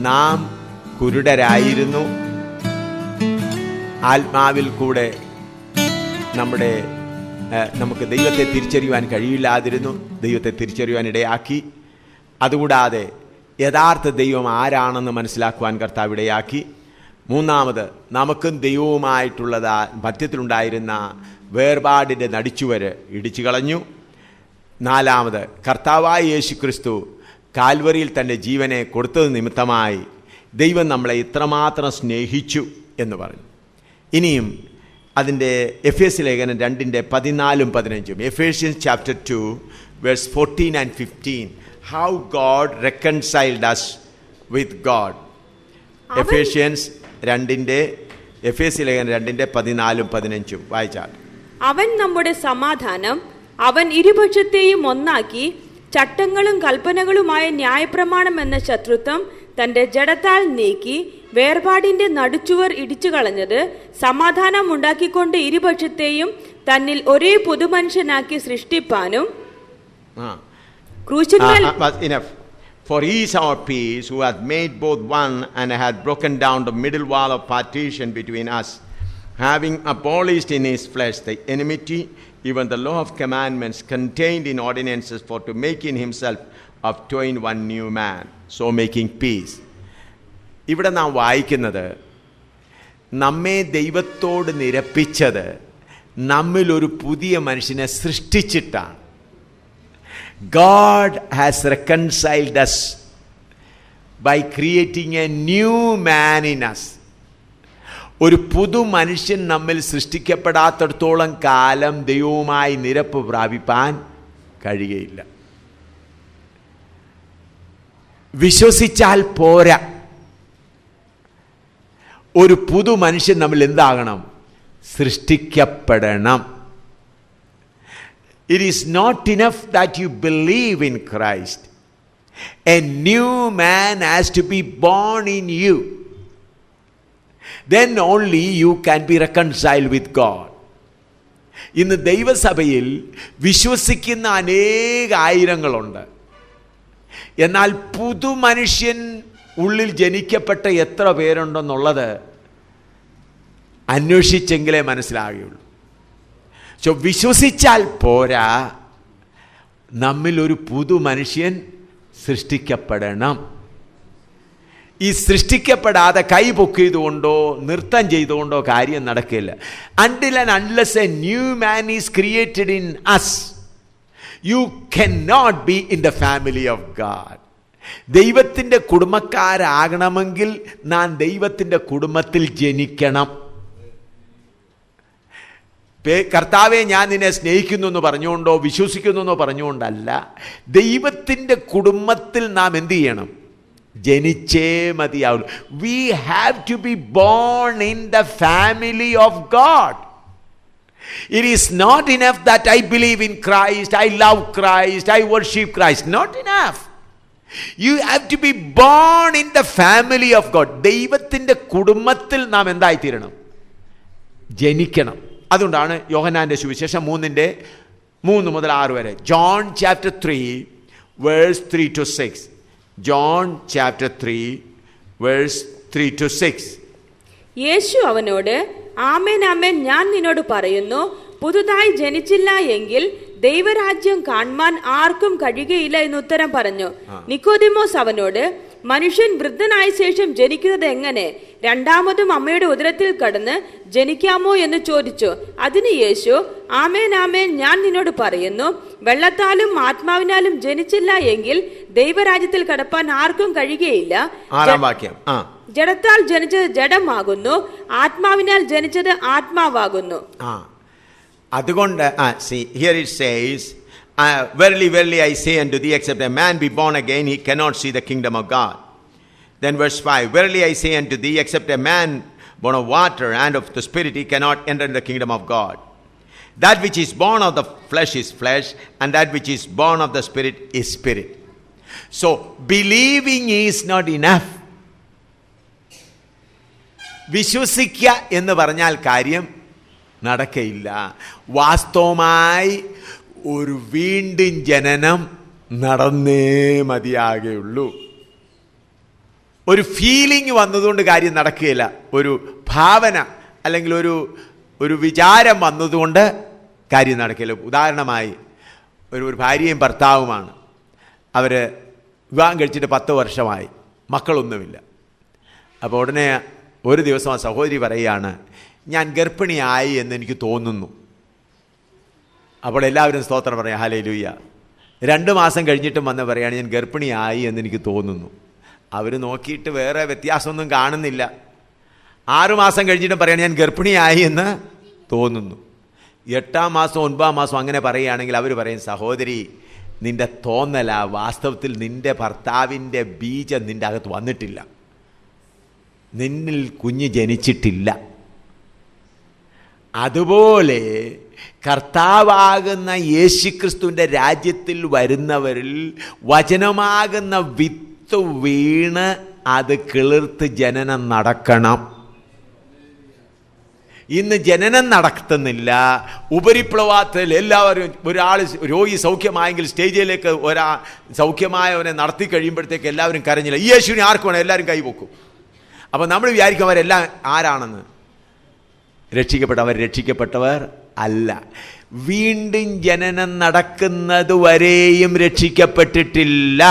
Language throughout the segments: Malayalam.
നാം കുരുടരായിരുന്നു, ആത്മാവിൽ കൂടെ നമുക്ക് ദൈവത്തെ തിരിച്ചറിയുവാൻ കഴിയില്ലാതിരുന്നു. ദൈവത്തെ തിരിച്ചറിയുവാൻ ഇടയാക്കി. അതുകൂടാതെ യഥാർത്ഥ ദൈവം ആരാണെന്ന് മനസ്സിലാക്കുവാൻ കർത്താവ് ഇടയാക്കി. മൂന്നാമത്, നമുക്കും ദൈവവുമായിട്ടുള്ളതാ മധ്യത്തിലുണ്ടായിരുന്ന വേർപാടിൻ്റെ നടിച്ചുവര് ഇടിച്ചു കളഞ്ഞു. നാലാമത്, കർത്താവായ യേശുക്രിസ്തു കാൽവറിയിൽ തൻ്റെ ജീവനെ കൊടുത്തത് നിമിത്തമായി ദൈവം നമ്മളെ ഇത്രമാത്രം സ്നേഹിച്ചു എന്ന് പറഞ്ഞു. ഇനിയും അതിൻ്റെ എഫേസ്യ ലേഖനം 2:14-15, Ephesians chapter 2 verse 14 and 15, how God reconciled us with God. എഫേസ്യ ലേഖനം 2:14-15 വായിച്ചാൽ, അവൻ നമ്മുടെ സമാധാനം, അവൻ ഇരുപക്ഷത്തെയും ഒന്നാക്കി ചട്ടങ്ങളും കൽപ്പനകളുമായ ന്യായപ്രമാണം എന്ന ശത്രുത്വം തന്റെ ജഡത്താൽ നീക്കി വേർപാടിന്റെ നടുച്ചുവർ ഇടിച്ചു കളഞ്ഞത് സമാധാനം ഉണ്ടാക്കിക്കൊണ്ട് ഇരുപക്ഷത്തെയും തന്നിൽ ഒരേ പുതുമനുഷ്യനാക്കി സൃഷ്ടിപ്പാനും ക്രൂശിന്മേൽ For he is our peace, who hath made both one, and hath broken down the middle wall of partition between us, having abolished in his flesh the enmity, even the law of commandments contained in ordinances, for to make in himself of twain one new man, so making peace. ഇവിടെ നാം വായിക്കുന്നത്, നമ്മെ ദൈവത്തോട് നിരപ്പിച്ചത് നമ്മിലൊരു പുതിയ മനുഷ്യനെ സൃഷ്ടിച്ചിട്ടാണ്. God has reconciled us by creating a new man in us. ഒരു പുതു മനുഷ്യൻ നമ്മിൽ സൃഷ്ടിക്കപ്പെടാത്തിടത്തോളം കാലം ദൈവവുമായി നിരപ്പ് പ്രാപിപ്പാൻ കഴിയുകയില്ല. വിശ്വസിച്ചാൽ പോരാ, ഒരു പുതു മനുഷ്യൻ നമ്മൾ എന്താകണം? സൃഷ്ടിക്കപ്പെടണം. It is not enough that you believe in Christ. A new man has to be born in you. Then only you can be reconciled with God. ഇന്ന് ദൈവസഭയിൽ വിശ്വസിക്കുന്ന അനേകായിരങ്ങളുണ്ട്. എന്നാൽ പുതുമനുഷ്യൻ ഉള്ളിൽ ജനിക്കപ്പെട്ട എത്ര പേരുണ്ടെന്നുള്ളത് അന്വേഷിച്ചെങ്കിലേ മനസ്സിലാകുകയുള്ളൂ. വിശ്വസിച്ചാൽ പോരാ, നമ്മിലൊരു പുതു മനുഷ്യൻ സൃഷ്ടിക്കപ്പെടണം. ഈ സൃഷ്ടിക്കപ്പെടാതെ കൈ പൊക്കിയതുകൊണ്ടോ നൃത്തം ചെയ്തുകൊണ്ടോ കാര്യം നടക്കില്ല. Until and unless a new man is created in us, you cannot be in the family of God. ദൈവത്തിൻ്റെ കുടുംബക്കാരാകണമെങ്കിൽ നാം ദൈവത്തിൻ്റെ കുടുംബത്തിൽ ജനിക്കണം. കർത്താവെ ഞാൻ നിന്നെ സ്നേഹിക്കുന്നു എന്ന് പറഞ്ഞുകൊണ്ടോ വിശ്വസിക്കുന്നു എന്നോ പറഞ്ഞുകൊണ്ടല്ല, ദൈവത്തിൻ്റെ കുടുംബത്തിൽ നാം എന്ത് ചെയ്യണം? ജനിച്ചേ മതിയാവുള്ളൂ. We have to be born in the family of God. It is not enough that I believe in Christ, I love Christ, I worship Christ. Not enough. You have to be born in the family of God. ദൈവത്തിൻ്റെ കുടുംബത്തിൽ നാം എന്തായിത്തീരണം? ജനിക്കണം. അതുകൊണ്ടാണ് യോഹന്നാന്റെ സുവിശേഷം 3:3-6 John chapter 3 verse 3-6. John chapter 3 verse 3-6. യേശു അവനോട്, ആമേൻ ആമേൻ ഞാൻ നിന്നോട് പറയുന്നു, പുതുതായി ജനിച്ചില്ല എങ്കിൽ ദൈവരാജ്യം കാണുവാൻ ആർക്കും കഴിയുകയില്ല എന്ന് ഉത്തരം പറഞ്ഞു. നിക്കോദിമോസ് അവനോട്, മനുഷ്യൻ വൃദ്ധനായ ശേഷം ജനിക്കുന്നത് എങ്ങനെ? രണ്ടാമതും അമ്മയുടെ ഉദരത്തിൽ കടന്ന് ജനിക്കാമോ എന്ന് ചോദിച്ചു. അതിന് യേശു, ആമേൻ ആമേൻ ഞാൻ നിന്നോട് പറയുന്നു, വെള്ളത്താലും ആത്മാവിനാലും ജനിച്ചില്ല എങ്കിൽ ദൈവരാജ്യത്തിൽ കടപ്പാൻ ആർക്കും കഴിയുകയില്ല. ജഡത്താൽ ജനിച്ചത് ജഡമാകുന്നു, ആത്മാവിനാൽ ജനിച്ചത് ആത്മാവാകുന്നു. അതുകൊണ്ട് see here it says, verily verily I say unto thee, except a man be born again, he cannot see the kingdom of God. Then verse 5, verily I say unto thee, except a man born of water and of the Spirit, he cannot enter the kingdom of God. That which is born of the flesh is flesh, and that which is born of the Spirit is spirit. So believing is not enough. വിശ്വസിക്കുക എന്ന് പറഞ്ഞാൽ കാര്യം നടക്കയില്ല. വാസ്തവമായി ഒരു വീണ്ടും ജനനം നടന്നേ മതിയാകുള്ളൂ. ഒരു ഫീലിംഗ് വന്നതുകൊണ്ട് കാര്യം നടക്കുകയില്ല. ഒരു ഭാവന അല്ലെങ്കിൽ ഒരു വിചാരം വന്നതുകൊണ്ട് കാര്യം നടക്കില്ല. ഉദാഹരണമായി ഒരു ഭാര്യയും ഭർത്താവുമാണ്. അവർ വിവാഹം കഴിച്ചിട്ട് 10 വർഷമായി, മക്കളൊന്നുമില്ല. അപ്പോൾ ഉടനെ ഒരു ദിവസം ആ സഹോദരി പറയുകയാണ്, ഞാൻ ഗർഭിണിയായി എന്നെനിക്ക് തോന്നുന്നു. അപ്പോൾ എല്ലാവരും സ്തോത്രം പറയാം, ഹല്ലേലൂയ. 2 മാസം കഴിഞ്ഞിട്ടും വന്ന് പറയുകയാണ്, ഞാൻ ഗർഭിണിയായി എന്നെനിക്ക് തോന്നുന്നു. അവർ നോക്കിയിട്ട് വേറെ വ്യത്യാസമൊന്നും കാണുന്നില്ല. 6 മാസം കഴിഞ്ഞിട്ടും പറയുകയാണ്, ഞാൻ ഗർഭിണിയായി എന്ന് തോന്നുന്നു. 8-ാം മാസം 9-ാം മാസം അങ്ങനെ പറയുകയാണെങ്കിൽ അവർ പറയും, സഹോദരി നിൻ്റെ തോന്നല, വാസ്തവത്തിൽ നിൻ്റെ ഭർത്താവിൻ്റെ ബീജം നിൻ്റെ അകത്ത് വന്നിട്ടില്ല, നിന്നിൽ കുഞ്ഞ് ജനിച്ചിട്ടില്ല. അതുപോലെ കർത്താവാകുന്ന യേശുക്രിസ്തുവിൻ്റെ രാജ്യത്തിൽ വരുന്നവരിൽ വചനമാകുന്ന വിത്ത് വീണ് അത് കിളിർത്ത് ജനനം നടക്കണം. ഇന്ന് ജനനം നടത്തുന്നില്ല. ഉപരിപ്ലവാത്തിൽ എല്ലാവരും, ഒരാൾ രോഗി സൗഖ്യമായെങ്കിൽ സ്റ്റേജിലേക്ക് സൗഖ്യമായവനെ നടത്തി കഴിയുമ്പോഴത്തേക്ക് എല്ലാവരും കരഞ്ഞില്ല, ഈ യേശുവിനെ ആർക്ക് വേണം, എല്ലാവരും കൈവക്കും. അപ്പോൾ നമ്മൾ വിചാരിക്കും അവരെല്ലാം ആരാണെന്ന്. രക്ഷിക്കപ്പെട്ടവർ അല്ല. വീണ്ടും ജനനം നടക്കുന്നത് വരെയും രക്ഷിക്കപ്പെട്ടിട്ടില്ല.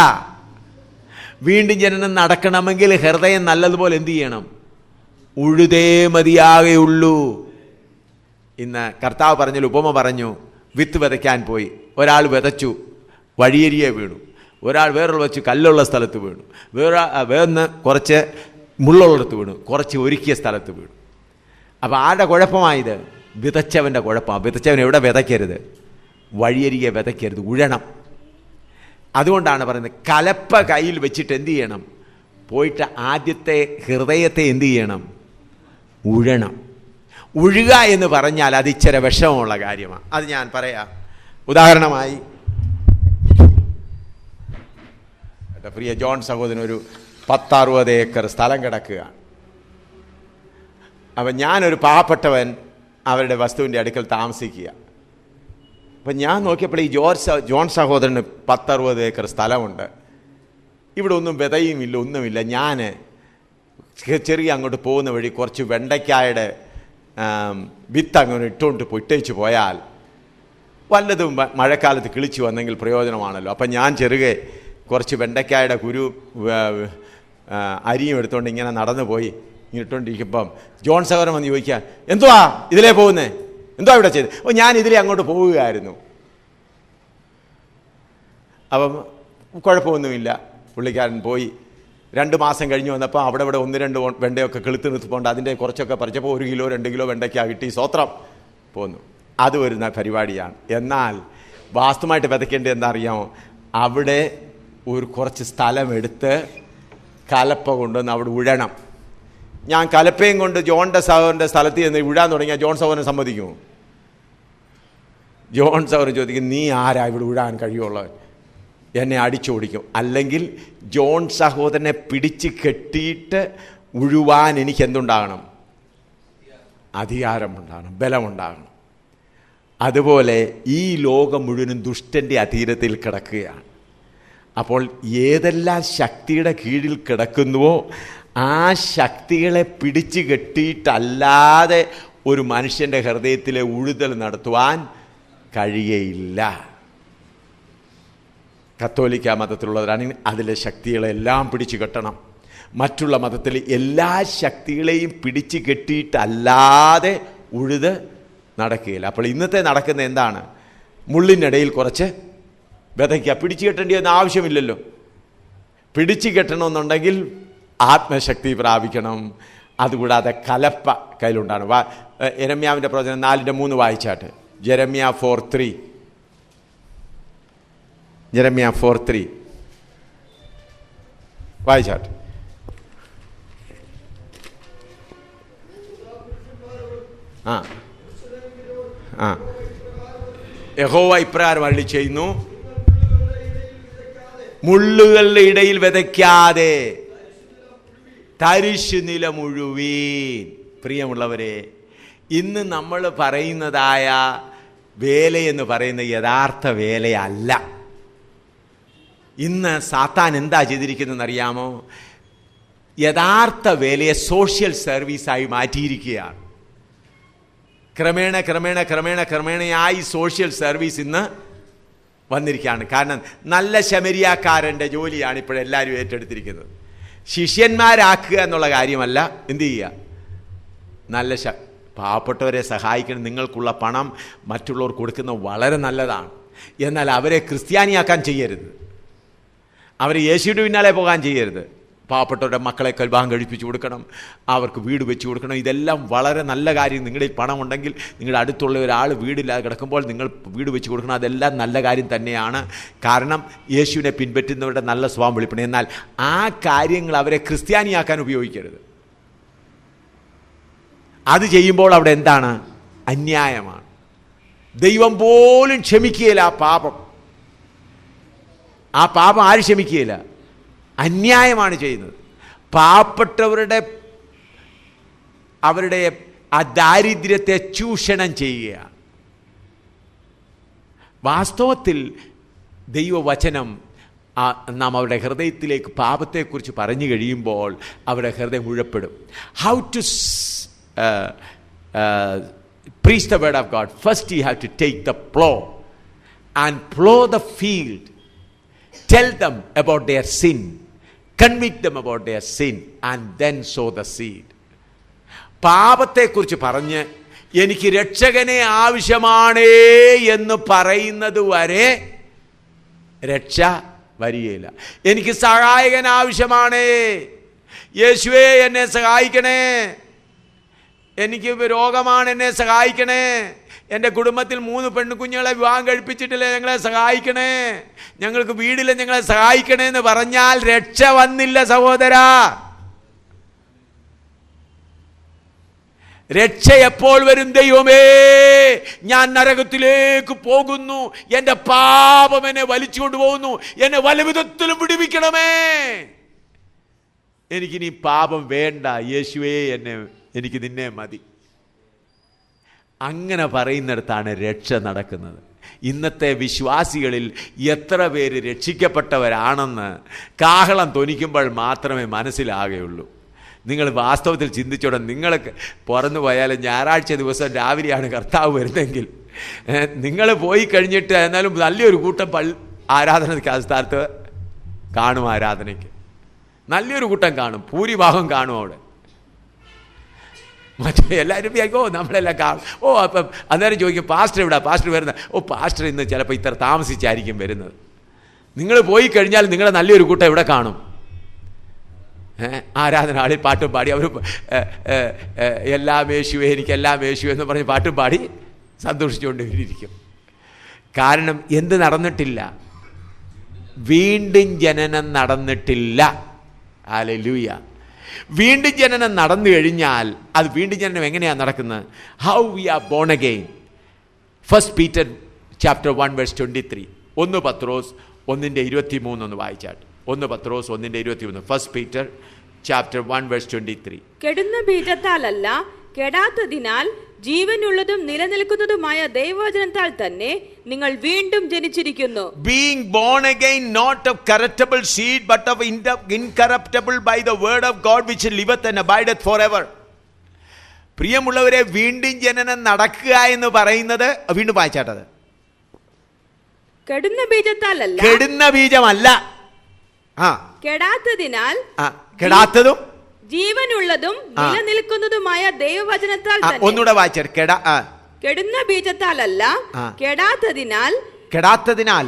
വീണ്ടും ജനനം നടക്കണമെങ്കിൽ ഹൃദയം നല്ലതുപോലെ എന്ത് ചെയ്യണം? ഉഴുതേ മതിയാകെയുള്ളൂ. ഇന്ന് കർത്താവ് പറഞ്ഞൊരു ഉപമ പറഞ്ഞു. വിത്ത് വിതയ്ക്കാൻ പോയി, ഒരാൾ വിതച്ചു, വഴിയരിയെ വീണു. ഒരാൾ വേറൊരു വെച്ച് കല്ലുള്ള സ്ഥലത്ത് വീണു. വേറൊന്ന് കുറച്ച് മുള്ളുള്ളിടത്ത് വീണു, കുറച്ച് ഒരുക്കിയ സ്ഥലത്ത് വീണു. അപ്പോൾ ആരുടെ കുഴപ്പമായത്? വിതച്ചവൻ്റെ കുഴപ്പമാണ്. വിതച്ചവൻ എവിടെ വിതയ്ക്കരുത്? വഴിയരികെ വിതയ്ക്കരുത്, ഉഴണം. അതുകൊണ്ടാണ് പറയുന്നത്, കലപ്പ കയ്യിൽ വെച്ചിട്ട് എന്ത് ചെയ്യണം? പോയിട്ട് ആദ്യത്തെ ഹൃദയത്തെ എന്ത് ചെയ്യണം? ഉഴണം. ഉഴുക എന്ന് പറഞ്ഞാൽ അത് ഇച്ചിരി വിഷമമുള്ള കാര്യമാണ്. അത് ഞാൻ പറയാം. ഉദാഹരണമായി എൻ്റെ പ്രിയ ജോൺ സഹോദരൻ ഒരു 10-60 ഏക്കർ സ്ഥലം കിടക്കുകയാണ്. അപ്പം ഞാനൊരു പാവപ്പെട്ടവൻ അവരുടെ വസ്തുവിൻ്റെ അടുക്കൽ താമസിക്കുക. അപ്പം ഞാൻ നോക്കിയപ്പോൾ ഈ ജോൺ സഹോദരന് 10-60 ഏക്കർ സ്ഥലമുണ്ട്. ഇവിടെ ഒന്നും വിതയുമില്ല, ഒന്നുമില്ല. ഞാൻ ചെറിയ അങ്ങോട്ട് പോകുന്ന വഴി കുറച്ച് വെണ്ടയ്ക്കായുടെ വിത്ത് അങ്ങോട്ട് ഇട്ടേച്ച് പോയാൽ വല്ലതും മഴക്കാലത്ത് കിളിച്ചു വന്നെങ്കിൽ പ്രയോജനമാണല്ലോ. അപ്പം ഞാൻ ചെറുകെ കുറച്ച് വെണ്ടയ്ക്കായുടെ കുരു അരിയും എടുത്തുകൊണ്ട് ഇങ്ങനെ നടന്നു പോയി ഇട്ടുകൊണ്ടിരിക്കുമ്പം ജോൺ സഹോദരൻ വന്ന് ചോദിക്കുക, എന്തുവാ ഇതിലേ പോകുന്നേ, എന്തുവാ ഇവിടെ ചെയ്ത്? ഓ, ഞാൻ ഇതിലേ അങ്ങോട്ട് പോവുകയായിരുന്നു. അപ്പം കുഴപ്പമൊന്നുമില്ല. പുള്ളിക്കാരൻ പോയി 2 മാസം കഴിഞ്ഞ് വന്നപ്പോൾ അവിടെ 1-2 വെണ്ടയൊക്കെ കിളുത്ത് നിർത്തിപ്പോണ്ട് അതിൻ്റെ കുറച്ചൊക്കെ പറിച്ചപ്പോൾ 1 കിലോ 2 കിലോ വെണ്ടയ്ക്ക കിട്ടി. സ്വത്രം പോന്നു. അത് വരുന്ന പരിപാടിയാണ്. എന്നാൽ വാസ്തവമായിട്ട് വിതയ്ക്കേണ്ടത് എന്താ അറിയാമോ? അവിടെ കുറച്ച് സ്ഥലമെടുത്ത് കലപ്പ കൊണ്ടുവന്ന് അവിടെ ഉഴണം. ഞാൻ കലപ്പയും കൊണ്ട് ജോണിൻ്റെ സഹോദരൻ്റെ സ്ഥലത്ത് ചെന്ന് വിടാൻ തുടങ്ങിയാൽ ജോൺ സഹോദരൻ സമ്മതിക്കുമോ? ജോൺ സഹോദരൻ ചോദിക്കും, നീ ആരാ ഇവിടെ വിടാൻ കഴിയുള്ളവൻ? എന്നെ അടിച്ചോടിക്കും. അല്ലെങ്കിൽ ജോൺ സഹോദരനെ പിടിച്ച് കെട്ടിയിട്ട് ഉഴുവാൻ എനിക്ക് എന്തുണ്ടാകണം? അധികാരമുണ്ടാകണം, ബലമുണ്ടാകണം. അതുപോലെ ഈ ലോകം മുഴുവനും ദുഷ്ടൻ്റെ അധീനത്തിൽ കിടക്കുകയാണ്. അപ്പോൾ ഏതെല്ലാം ശക്തിയുടെ കീഴിൽ കിടക്കുന്നുവോ ആ ശക്തികളെ പിടിച്ചു കെട്ടിയിട്ടല്ലാതെ ഒരു മനുഷ്യൻ്റെ ഹൃദയത്തിലെ ഉഴുതൽ നടത്തുവാൻ കഴിയയില്ല. കത്തോലിക്ക മതത്തിലുള്ളവരാണെങ്കിൽ അതിലെ ശക്തികളെല്ലാം പിടിച്ചു കെട്ടണം. മറ്റുള്ള മതത്തിൽ എല്ലാ ശക്തികളെയും പിടിച്ചു കെട്ടിയിട്ടല്ലാതെ ഉഴുത് നടക്കുകയില്ല. അപ്പോൾ ഇന്നത്തെ നടക്കുന്ന എന്താണ്? മുള്ളിനിടയിൽ കുറച്ച് വിതയ്ക്കുക. പിടിച്ചു കെട്ടേണ്ടിയൊന്നും ആവശ്യമില്ലല്ലോ. പിടിച്ചു കെട്ടണമെന്നുണ്ടെങ്കിൽ ആത്മശക്തി പ്രാപിക്കണം. അതുകൂടാതെ കലപ്പ കയ്യിലുണ്ടാണ്. യെരമ്യാവിൻ്റെ പ്രവചനം 4:3 വായിച്ചാട്ട്. ജെരമ്യ 4:3 ജെരമ്യ 4:3 വായിച്ചാട്ട്. യഹോവ ഇപ്രകാരം അരുളി ചെയ്യുന്നു, മുള്ളുകളുടെ ഇടയിൽ വിതയ്ക്കാതെ തരിശു നിലമുഴുവീൻ. പ്രിയമുള്ളവരെ, ഇന്ന് നമ്മൾ പറയുന്നതായ വേലയെന്ന് പറയുന്ന യഥാർത്ഥ വേലയല്ല. ഇന്ന് സാത്താൻ എന്താ ചെയ്തിരിക്കുന്നതെന്ന് അറിയാമോ? യഥാർത്ഥ വേലയെ സോഷ്യൽ സർവീസായി മാറ്റിയിരിക്കുകയാണ്. ക്രമേണയായി സോഷ്യൽ സർവീസ് ഇന്ന് വന്നിരിക്കുകയാണ്. കാരണം നല്ല ശമരിയാക്കാരൻ്റെ ജോലിയാണ് ഇപ്പോഴെല്ലാവരും ഏറ്റെടുത്തിരിക്കുന്നത്. ശിഷ്യന്മാരാക്കുക എന്നുള്ള കാര്യമല്ല, എന്തു ചെയ്യുക, നല്ല പാവപ്പെട്ടവരെ സഹായിക്കണം. നിങ്ങൾക്കുള്ള പണം മറ്റുള്ളവർ കൊടുക്കുന്നത് വളരെ നല്ലതാണ്. എന്നാൽ അവരെ ക്രിസ്ത്യാനിയാക്കാൻ ചെയ്യരുത്, അവരെ യേശുവിൻ്റെ പിന്നാലെ പോകാൻ ചെയ്യരുത്. പാവപ്പെട്ടവരുടെ മക്കളെ വിവാഹം കഴിപ്പിച്ചു കൊടുക്കണം, അവർക്ക് വീട് വെച്ച് കൊടുക്കണം. ഇതെല്ലാം വളരെ നല്ല കാര്യം. നിങ്ങളിൽ പണമുണ്ടെങ്കിൽ നിങ്ങളുടെ അടുത്തുള്ള ഒരാൾ വീടില്ലാതെ കിടക്കുമ്പോൾ നിങ്ങൾ വീട് വെച്ച് കൊടുക്കണം. അതെല്ലാം നല്ല കാര്യം തന്നെയാണ്. കാരണം യേശുവിനെ പിൻപറ്റുന്നവരുടെ നല്ല സ്വഭാവം വെളിപ്പെടണം. എന്നാൽ ആ കാര്യങ്ങൾ അവരെ ക്രിസ്ത്യാനിയാക്കാൻ ഉപയോഗിക്കരുത്. അത് ചെയ്യുമ്പോൾ അവിടെ എന്താണ്? അന്യായമാണ്. ദൈവം പോലും ക്ഷമിക്കുകയില്ല ആ പാപം ആര് ക്ഷമിക്കുകയില്ല? അന്യായമാണ് ചെയ്യുന്നത്. പാവപ്പെട്ടവരുടെ അവരുടെ ആ ദാരിദ്ര്യത്തെ ചൂഷണം ചെയ്യുക. വാസ്തവത്തിൽ ദൈവവചനം നാം അവരുടെ ഹൃദയത്തിലേക്ക് പാപത്തെക്കുറിച്ച് പറഞ്ഞു കഴിയുമ്പോൾ അവരുടെ ഹൃദയം ഉഴപ്പെടും. How to preach the word of God? First you have to take the plow and plow the field. Tell them about their sin, convict them about their sin, and then sow the seed. പാപത്തെക്കുറിച്ച് പറഞ്ഞ് എനിക്ക് രക്ഷകനെ ആവശ്യമാണേ എന്ന് പറയുന്നത് വരെ രക്ഷ വരികയില്ല. എനിക്ക് സഹായകൻ ആവശ്യമാണേ, യേശുവേ എന്നെ സഹായിക്കണേ, എനിക്ക് രോഗമാണ് എന്നെ സഹായിക്കണേ, എൻ്റെ കുടുംബത്തിൽ 3 പെൺകുഞ്ഞുങ്ങളെ വിവാഹം കഴിപ്പിച്ചിട്ടില്ല ഞങ്ങളെ സഹായിക്കണേ, ഞങ്ങൾക്ക് വീടില്ല ഞങ്ങളെ സഹായിക്കണേ എന്ന് പറഞ്ഞാൽ രക്ഷ വന്നില്ല സഹോദരാ. രക്ഷ എപ്പോൾ വരും? ദൈവമേ ഞാൻ നരകത്തിലേക്ക് പോകുന്നു, എൻ്റെ പാപം എന്നെ വലിച്ചുകൊണ്ട് പോകുന്നു, എന്നെ വലവിധത്തിലും വിടുവിക്കണമേ, എനിക്കിനി പാപം വേണ്ട, യേശുവേ എനിക്ക് നിന്നെ മതി. അങ്ങനെ പറയുന്നിടത്താണ് രക്ഷ നടക്കുന്നത്. ഇന്നത്തെ വിശ്വാസികളിൽ എത്ര പേര് രക്ഷിക്കപ്പെട്ടവരാണെന്ന് കാഹളം ധ്വനിക്കുമ്പോൾ മാത്രമേ മനസ്സിലാകുകയുള്ളൂ. നിങ്ങൾ വാസ്തവത്തിൽ ചിന്തിച്ചോടെ, നിങ്ങൾക്ക് പുറന്നു പോയാലും ഞായറാഴ്ച ദിവസം രാവിലെയാണ് കർത്താവ് വരുന്നതെങ്കിൽ നിങ്ങൾ പോയി കഴിഞ്ഞിട്ട് എന്നാലും നല്ലൊരു കൂട്ടം ആരാധനയ്ക്ക് സ്ഥാനത്ത് കാണും. ആരാധനയ്ക്ക് നല്ലൊരു കൂട്ടം കാണും, ഭൂരിഭാഗം കാണും അവിടെ. മറ്റേ എല്ലാവരും നമ്മളെല്ലാം കാണും. അപ്പം അന്നേരം ചോദിക്കും പാസ്റ്റർ എവിടാ, പാസ്റ്റർ വരുന്നത്? പാസ്റ്റർ ഇന്ന് ചിലപ്പോൾ ഇത്ര താമസിച്ചായിരിക്കും വരുന്നത്. നിങ്ങൾ പോയി കഴിഞ്ഞാൽ നിങ്ങളുടെ നല്ലൊരു കൂട്ടം ഇവിടെ കാണും. ആരാധന ആളിൽ പാട്ടും പാടി അവർ എല്ലാം യേശുവേ എനിക്കെല്ലാം യേശുവേ എന്ന് പറഞ്ഞ് പാട്ടും പാടി സന്തോഷിച്ചുകൊണ്ടിരിക്കും. കാരണം എന്ത് നടന്നിട്ടില്ല? വീണ്ടും ജനനം നടന്നിട്ടില്ല. ഹല്ലേലൂയ. വീണ്ടും ജനനം നടന്നു കഴിഞ്ഞാൽ അത് വീണ്ടും ജനനം എങ്ങനെയാണ് നടക്കുന്നത്? How we R born again. 1 Peter chapter 1 verse 23. 1 പത്രോസ് 1:23 ഒന്ന് വായിച്ചാട്ട്. 1 പത്രോസ് 1:23. 1 Peter chapter 1 verse 23. കെടുന്ന ബീജത്താലല്ല, കെടാത്തതിനാൽ ജീവനുള്ളതും നിലനിൽക്കുന്നതുമായ ദൈവവചനത്താൽ തന്നെ നിങ്ങൾ വീണ്ടും ജനിച്ചിരിക്കുന്നു. Being born again, not of corruptible seed, but of incorruptible by the word of God which liveth and abideth forever. പ്രിയമുള്ളവരെ, വീണ്ടും ജനനം നടക്കുക എന്ന് പറയുന്നത് വീണ്ടും വായിച്ചാട്ടത്. കെടുന്ന ബീജത്താലല്ല, കെടുന്ന ബീജമല്ല, കെടാത്തതിനാൽ കെടാത്തതും ജീവനുള്ളതും നിലനിൽക്കുന്നതുമായ ദൈവവചനത്താൽ തന്നെ. ഒന്നുകൂടെ വായിച്ചാൽ കെടുന്ന ബീജത്താലല്ല, കെടാത്തതിനാൽ. കെടാത്തതിനാൽ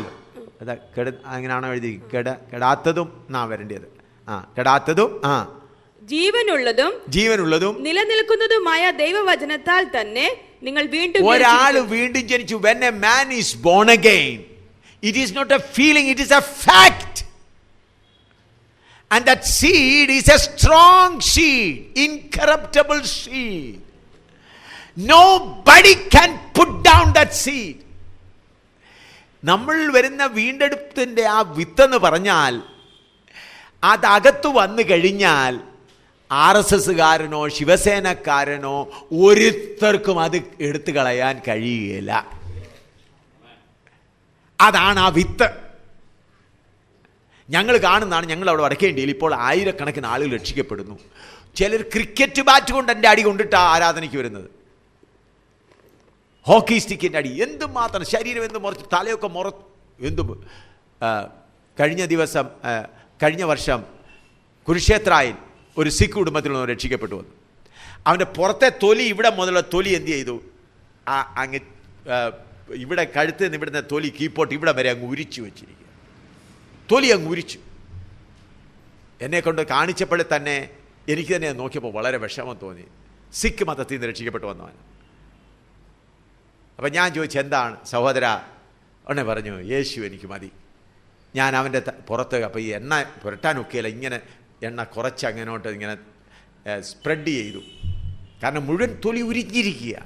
അങ്ങനെയാണോ എഴുതി? കെടാത്തതും എന്നാ വരേണ്ടത്. കെടാത്തതും ജീവനുള്ളതും നിലനിൽക്കുന്നതുമായ ദൈവവചനത്താൽ തന്നെ നിങ്ങൾ വീണ്ടും. ഒരാൾ വീണ്ടും ജനിച്ചു. When a man is born again, it is not a feeling, it is a fact. And that seed is a strong seed, incorruptible seed. Nobody can put down that seed. നമ്മൾ വരുന്ന വീണ്ടെടുപ്പിൻ്റെ ആ വിത്തെന്ന് പറഞ്ഞാൽ അതകത്ത് വന്നു കഴിഞ്ഞാൽ RSSകാരനോ ശിവസേനക്കാരനോ ഒരുത്തർക്കും അത് എടുത്തു കളയാൻ കഴിയുകയില്ല. അതാണ് ആ വിത്ത്. ഞങ്ങൾ കാണുന്നതാണ്. ഞങ്ങൾ അവിടെ വടക്കേ ഇന്ത്യയിൽ ഇപ്പോൾ ആയിരക്കണക്കിന് ആളുകൾ രക്ഷിക്കപ്പെടുന്നു. ചിലർ ക്രിക്കറ്റ് ബാറ്റ് കൊണ്ട് എൻ്റെ അടി കൊണ്ടിട്ടാണ് ആരാധനയ്ക്ക് വരുന്നത്. ഹോക്കി സ്റ്റിക്കിൻ്റെ അടി എന്തുമാത്രം, ശരീരം എന്ത് മുറച്ച്, തലയൊക്കെ എന്തും. കഴിഞ്ഞ വർഷം കുരുക്ഷേത്രയിൽ ഒരു സിഖ് കുടുംബത്തിൽ നിന്ന് രക്ഷിക്കപ്പെട്ടു വന്നു. അവൻ്റെ പുറത്തെ തൊലി, ഇവിടെ മുതലുള്ള തൊലി എന്ത് ചെയ്തു, അങ്ങ് ഇവിടെ കഴുത്ത് നിന്ന് ഇവിടുന്ന് തൊലി കീപ്പോട്ട് ഇവിടെ വരെ അങ്ങ് ഉരിച്ചു വെച്ചിരിക്കുക. തൊലി അങ്ങ് ഉരിച്ചു. എന്നെക്കൊണ്ട് കാണിച്ചപ്പോൾ തന്നെ എനിക്ക് തന്നെ നോക്കിയപ്പോൾ വളരെ വിഷമം തോന്നി. സിഖ് മതത്തിൽ നിന്ന് രക്ഷിക്കപ്പെട്ടു വന്നവൻ. അപ്പം ഞാൻ ചോദിച്ചു, എന്താണ് സഹോദര? ഉടനെ പറഞ്ഞു, യേശു എനിക്ക് മതി. ഞാൻ അവൻ്റെ പുറത്ത്, അപ്പോൾ ഈ എണ്ണ പുരട്ടാനൊക്കെയല്ല, ഇങ്ങനെ എണ്ണ കുറച്ച് അങ്ങനോട്ട് ഇങ്ങനെ സ്പ്രെഡ് ചെയ്തു. കാരണം മുഴുവൻ തൊലി ഉരിച്ചിരിക്കുക.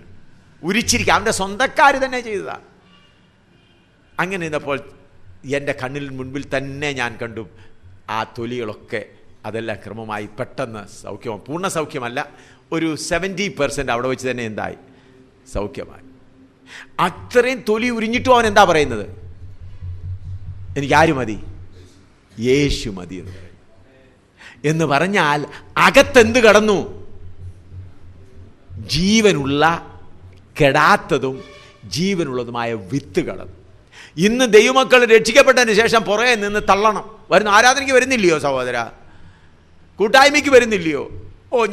അവൻ്റെ സ്വന്തക്കാർ തന്നെ ചെയ്തതാണ്. അങ്ങനെ ഇരുന്നപ്പോൾ എൻ്റെ കണ്ണിൽ മുൻപിൽ തന്നെ ഞാൻ കണ്ടു ആ തൊലികളൊക്കെ അതെല്ലാം ക്രമമായി പെട്ടെന്ന് സൗഖ്യമാണ്. പൂർണ്ണ സൗഖ്യമല്ല, ഒരു 70% അവിടെ വെച്ച് തന്നെ എന്തായി, സൗഖ്യമായി. അത്രയും തൊലി ഉരിഞ്ഞിട്ടും അവൻ എന്താ പറയുന്നത്? എനിക്കാര് മതി? യേശു മതി എന്ന് പറയും. എന്ന് പറഞ്ഞാൽ അകത്തെന്ത് കടന്നു? ജീവനുള്ള, കെടാത്തതും ജീവനുള്ളതുമായ വിത്ത് കടന്നു. ഇന്ന് ദൈവമക്കൾ രക്ഷിക്കപ്പെട്ടതിന് ശേഷം പുറകെ നിന്ന് തള്ളണം. ആരാധനയ്ക്ക് വരുന്നില്ലയോ സഹോദര? കൂട്ടായ്മയ്ക്ക് വരുന്നില്ലയോ?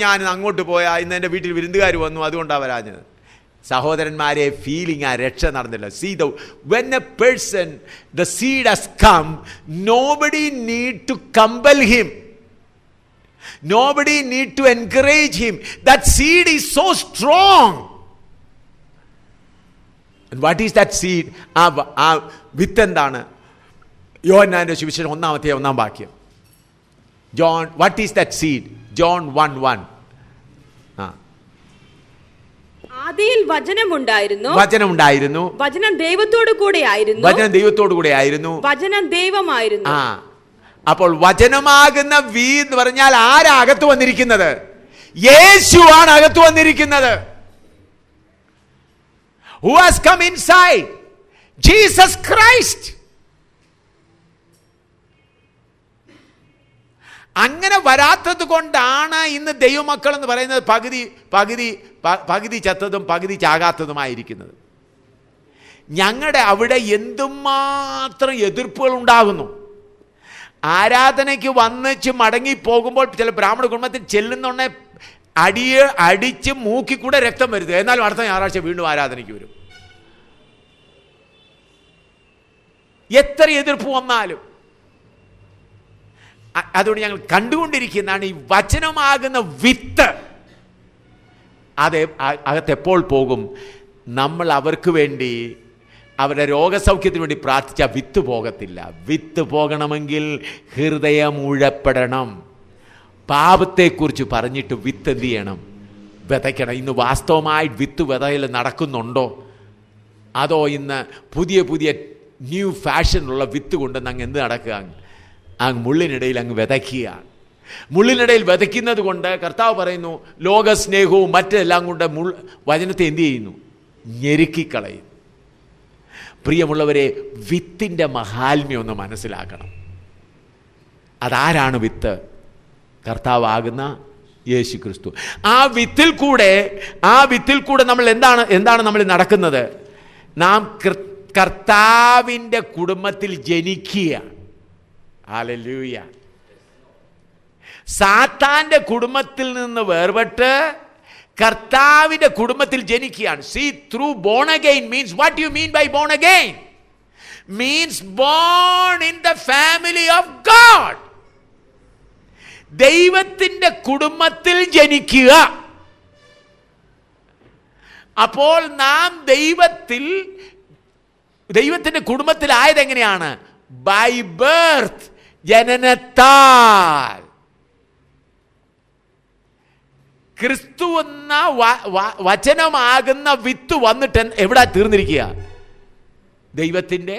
ഞാൻ അങ്ങോട്ട് പോയാൽ ഇന്ന് എൻ്റെ വീട്ടിൽ വിരുന്നുകാർ വന്നു, അതുകൊണ്ടാണ് വരാഞ്ഞത്. സഹോദരന്മാരെ, ഫീലിംഗ് ആ രക്ഷ നടന്നില്ല. See, when a person, the seed has come, nobody need to compel him. Nobody need to encourage him. That seed is so strong. And what is that seed? ആ വിത്ത് എന്താണ്? യോഹന്നാന്റെ സുവിശേഷം 1-1 വാക്യം. John, what is that seed? John 1:1. ആദിയിൽ വചനമുണ്ടായിരുന്നു, വചനം ദൈവത്തോടു കൂടെ ആയിരുന്നു, വചനം ദൈവമായിരുന്നു. അപ്പോൾ വചനമാകുന്ന വി എന്ന് പറഞ്ഞാൽ ആരാ അകത്ത് വന്നിരിക്കുന്നത്? യേശുവാണ് അകത്ത് വന്നിരിക്കുന്നത്. Who has come inside? Jesus Christ. അങ്ങനെ വരാത്തത് കൊണ്ടാണ് ഇന്ന് ദൈവമക്കൾ എന്ന് പറയുന്നത് പകുതി ചത്തതും പകുതി ചാകാത്തതുമായിരിക്കുന്നത്. ഞങ്ങളുടെ അവിടെ എന്തുമാത്രം എതിർപ്പുകൾ ഉണ്ടാകുന്നു. ആരാധനയ്ക്ക് വന്നിച്ച് മടങ്ങിപ്പോകുമ്പോൾ ചില ബ്രാഹ്മണ കുടുംബത്തിൽ ചെല്ലുന്നുണ്ടെ അടിച്ച് മൂക്കിക്കൂടെ രക്തം വരുത്തുക. എന്നാലും അടുത്ത ഞായറാഴ്ച വീണ്ടും ആരാധനയ്ക്ക് വരും. എത്ര എതിർപ്പ് വന്നാലും. അതുകൊണ്ട് ഞങ്ങൾ കണ്ടുകൊണ്ടിരിക്കുന്നതാണ് ഈ വചനമാകുന്ന വിത്ത്. അത് അകത്തെപ്പോൾ പോകും? നമ്മൾ അവർക്ക് വേണ്ടി, അവരുടെ രോഗസൗഖ്യത്തിന് വേണ്ടി പ്രാർത്ഥിച്ച വിത്ത് പോകത്തില്ല. വിത്ത് പോകണമെങ്കിൽ ഹൃദയം ഉഴപ്പെടണം. പാപത്തെക്കുറിച്ച് പറഞ്ഞിട്ട് വിത്ത് എന്ത് ചെയ്യണം? വിതയ്ക്കണം. ഇന്ന് വാസ്തവമായി വിത്ത് വിതയിൽ നടക്കുന്നുണ്ടോ? അതോ ഇന്ന് പുതിയ ന്യൂ ഫാഷനിലുള്ള വിത്ത് കൊണ്ടുവന്ന് അങ്ങ് എന്ത് നടക്കുക? അങ്ങ് മുള്ളിനിടയിൽ അങ്ങ് വിതയ്ക്കുകയാണ്. മുള്ളിനിടയിൽ വിതയ്ക്കുന്നത് കൊണ്ട് കർത്താവ് പറയുന്നു, ലോകസ്നേഹവും മറ്റെല്ലാം കൊണ്ട് വചനത്തെ എന്ത് ചെയ്യുന്നു? ഞെരുക്കിക്കളയും. പ്രിയമുള്ളവരെ, വിത്തിൻ്റെ മഹാത്മ്യം ഒന്ന് മനസ്സിലാക്കണം. അതാരാണ് വിത്ത്? കർത്താവാകുന്ന യേശു ക്രിസ്തു. ആ വിത്തിൽ കൂടെ നമ്മൾ എന്താണ് നമ്മൾ നടക്കുന്നത്? നാം കർത്താവിൻ്റെ കുടുംബത്തിൽ ജനിക്കുക. ഹല്ലേലൂയ. സാത്താന്റെ കുടുംബത്തിൽ നിന്ന് വേർപെട്ട് കർത്താവിന്റെ കുടുംബത്തിൽ ജനിക്കുകയാണ്. See, through born again means, what do you mean by born again? Means born in the family of God. ദൈവത്തിന്റെ കുടുംബത്തിൽ ജനിക്കുക. അപ്പോൾ നാം ദൈവത്തിന്റെ കുടുംബത്തിലായത് എങ്ങനെയാണ്? ബൈ ബർത്ത്, ജനനത്താൽ. ക്രിസ്തു എന്ന വചനമാകുന്ന വിത്ത് വന്നിട്ട് എവിടെ തീർന്നിരിക്കുക? ദൈവത്തിൻ്റെ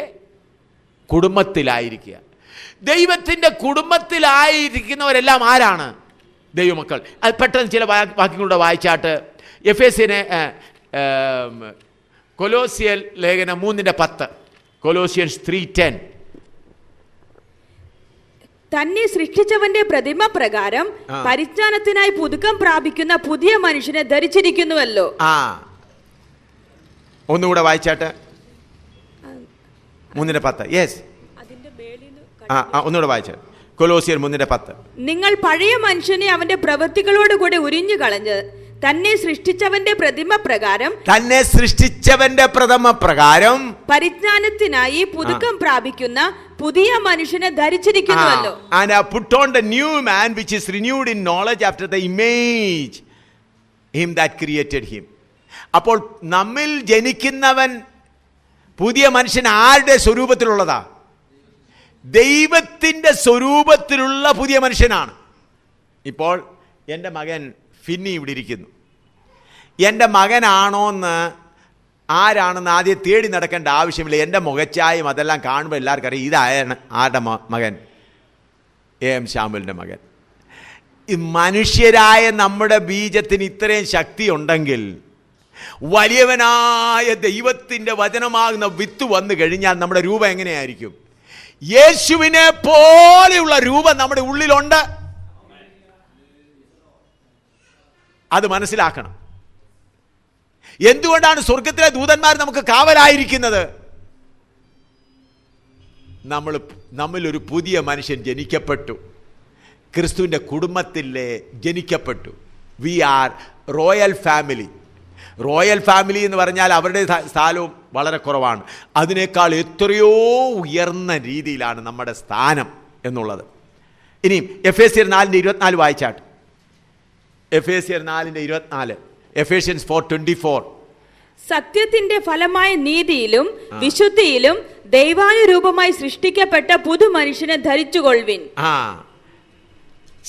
കുടുംബത്തിലായിരിക്കുക. ദൈവത്തിൻ്റെ കുടുംബത്തിലായിരിക്കുന്നവരെല്ലാം ആരാണ്? ദൈവമക്കൾ. അത് പെട്ടെന്ന് ചില വാക്യങ്ങളുടെ വായിച്ചാട്ട്. എഫേസ്യനെ കൊലോസ്യർ ലേഖനം 3:10. കൊലോസ്യൻസ് 3:10. തന്നെ സൃഷ്ടിച്ചവന്റെ പ്രതിമ പ്രകാരം പരിജ്ഞാനത്തിനായി പുതുക്കം പ്രാപിക്കുന്ന പുതിയ മനുഷ്യനെ ധരിച്ചിരിക്കുന്നുവല്ലോ. ഒന്നുകൂടെ വായിച്ചാട്ടെ. 3:10. യെസ്, ഒന്നുകൂടെ വായിച്ചാട്ടെ. കൊലോസിയർ 3:10. നിങ്ങൾ പഴയ മനുഷ്യനെ അവന്റെ പ്രവൃത്തികളോടുകൂടെ ഉരിഞ്ഞു കളഞ്ഞ് തന്നെ സൃഷ്ടിച്ചവന്റെ പ്രതിമ പ്രകാരം പരിജ്ഞാനത്തിനായി പുതുക്കം പ്രാപിക്കുന്ന പുതിയ മനുഷ്യനെ ധരിച്ചിരിക്കുന്നുവല്ലോ. And put on the new man which is renewed in knowledge after the image him that created him. അപ്പോൾ നമ്മിൽ ജനിക്കുന്നവൻ പുതിയ മനുഷ്യൻ ആരുടെ സ്വരൂപത്തിലുള്ളതാ? ദൈവത്തിൻ്റെ സ്വരൂപത്തിലുള്ള പുതിയ മനുഷ്യനാണ്. ഇപ്പോൾ എൻ്റെ മകൻ ഫിന്നി ഇവിടെ ഇരിക്കുന്നു. എൻ്റെ മകനാണോന്ന് ആരാണെന്ന് ആദ്യം തേടി നടക്കേണ്ട ആവശ്യമില്ല. എൻ്റെ മുഖച്ചായും അതെല്ലാം കാണുമ്പോൾ എല്ലാവർക്കും അറിയാം ഇതായാണ് ആരുടെ മകൻ, AM ശാമുലിൻ്റെ മകൻ. ഈ മനുഷ്യരായ നമ്മുടെ ബീജത്തിന് ഇത്രയും ശക്തി ഉണ്ടെങ്കിൽ വലിയവനായ ദൈവത്തിൻ്റെ വചനമാകുന്ന വിത്ത് വന്നു കഴിഞ്ഞാൽ നമ്മുടെ രൂപം എങ്ങനെയായിരിക്കും? യേശുവിനെ പോലെയുള്ള രൂപം നമ്മുടെ ഉള്ളിലുണ്ട്. അത് മനസ്സിലാക്കണം. എന്തുകൊണ്ടാണ് സ്വർഗത്തിലെ ദൂതന്മാർ നമുക്ക് കാവലായിരിക്കുന്നത്? നമ്മിലൊരു പുതിയ മനുഷ്യൻ ജനിക്കപ്പെട്ടു, ക്രിസ്തുവിൻ്റെ കുടുംബത്തിലെ ജനിക്കപ്പെട്ടു. We are royal family. Royal family എന്ന് പറഞ്ഞാൽ അവരുടെ സ്ഥാനവും വളരെ കുറവാണ്. അതിനേക്കാൾ എത്രയോ ഉയർന്ന രീതിയിലാണ് നമ്മുടെ സ്ഥാനം എന്നുള്ളത്. ഇനിയും എഫേസ്യർ 4:24 വായിച്ചാട്ട്. എഫേസ്യർ 4:24. എഫേഷ്യൻസ് 4:24. സത്യത്തിന്റെ ഫലമായ നീതിയിലും വിശുദ്ധിയിലും ദൈവാനുരൂപമായി സൃഷ്ടിക്കപ്പെട്ട പുതു മനുഷ്യനെ ധരിച്ചുകൊള്ളുവിൻ.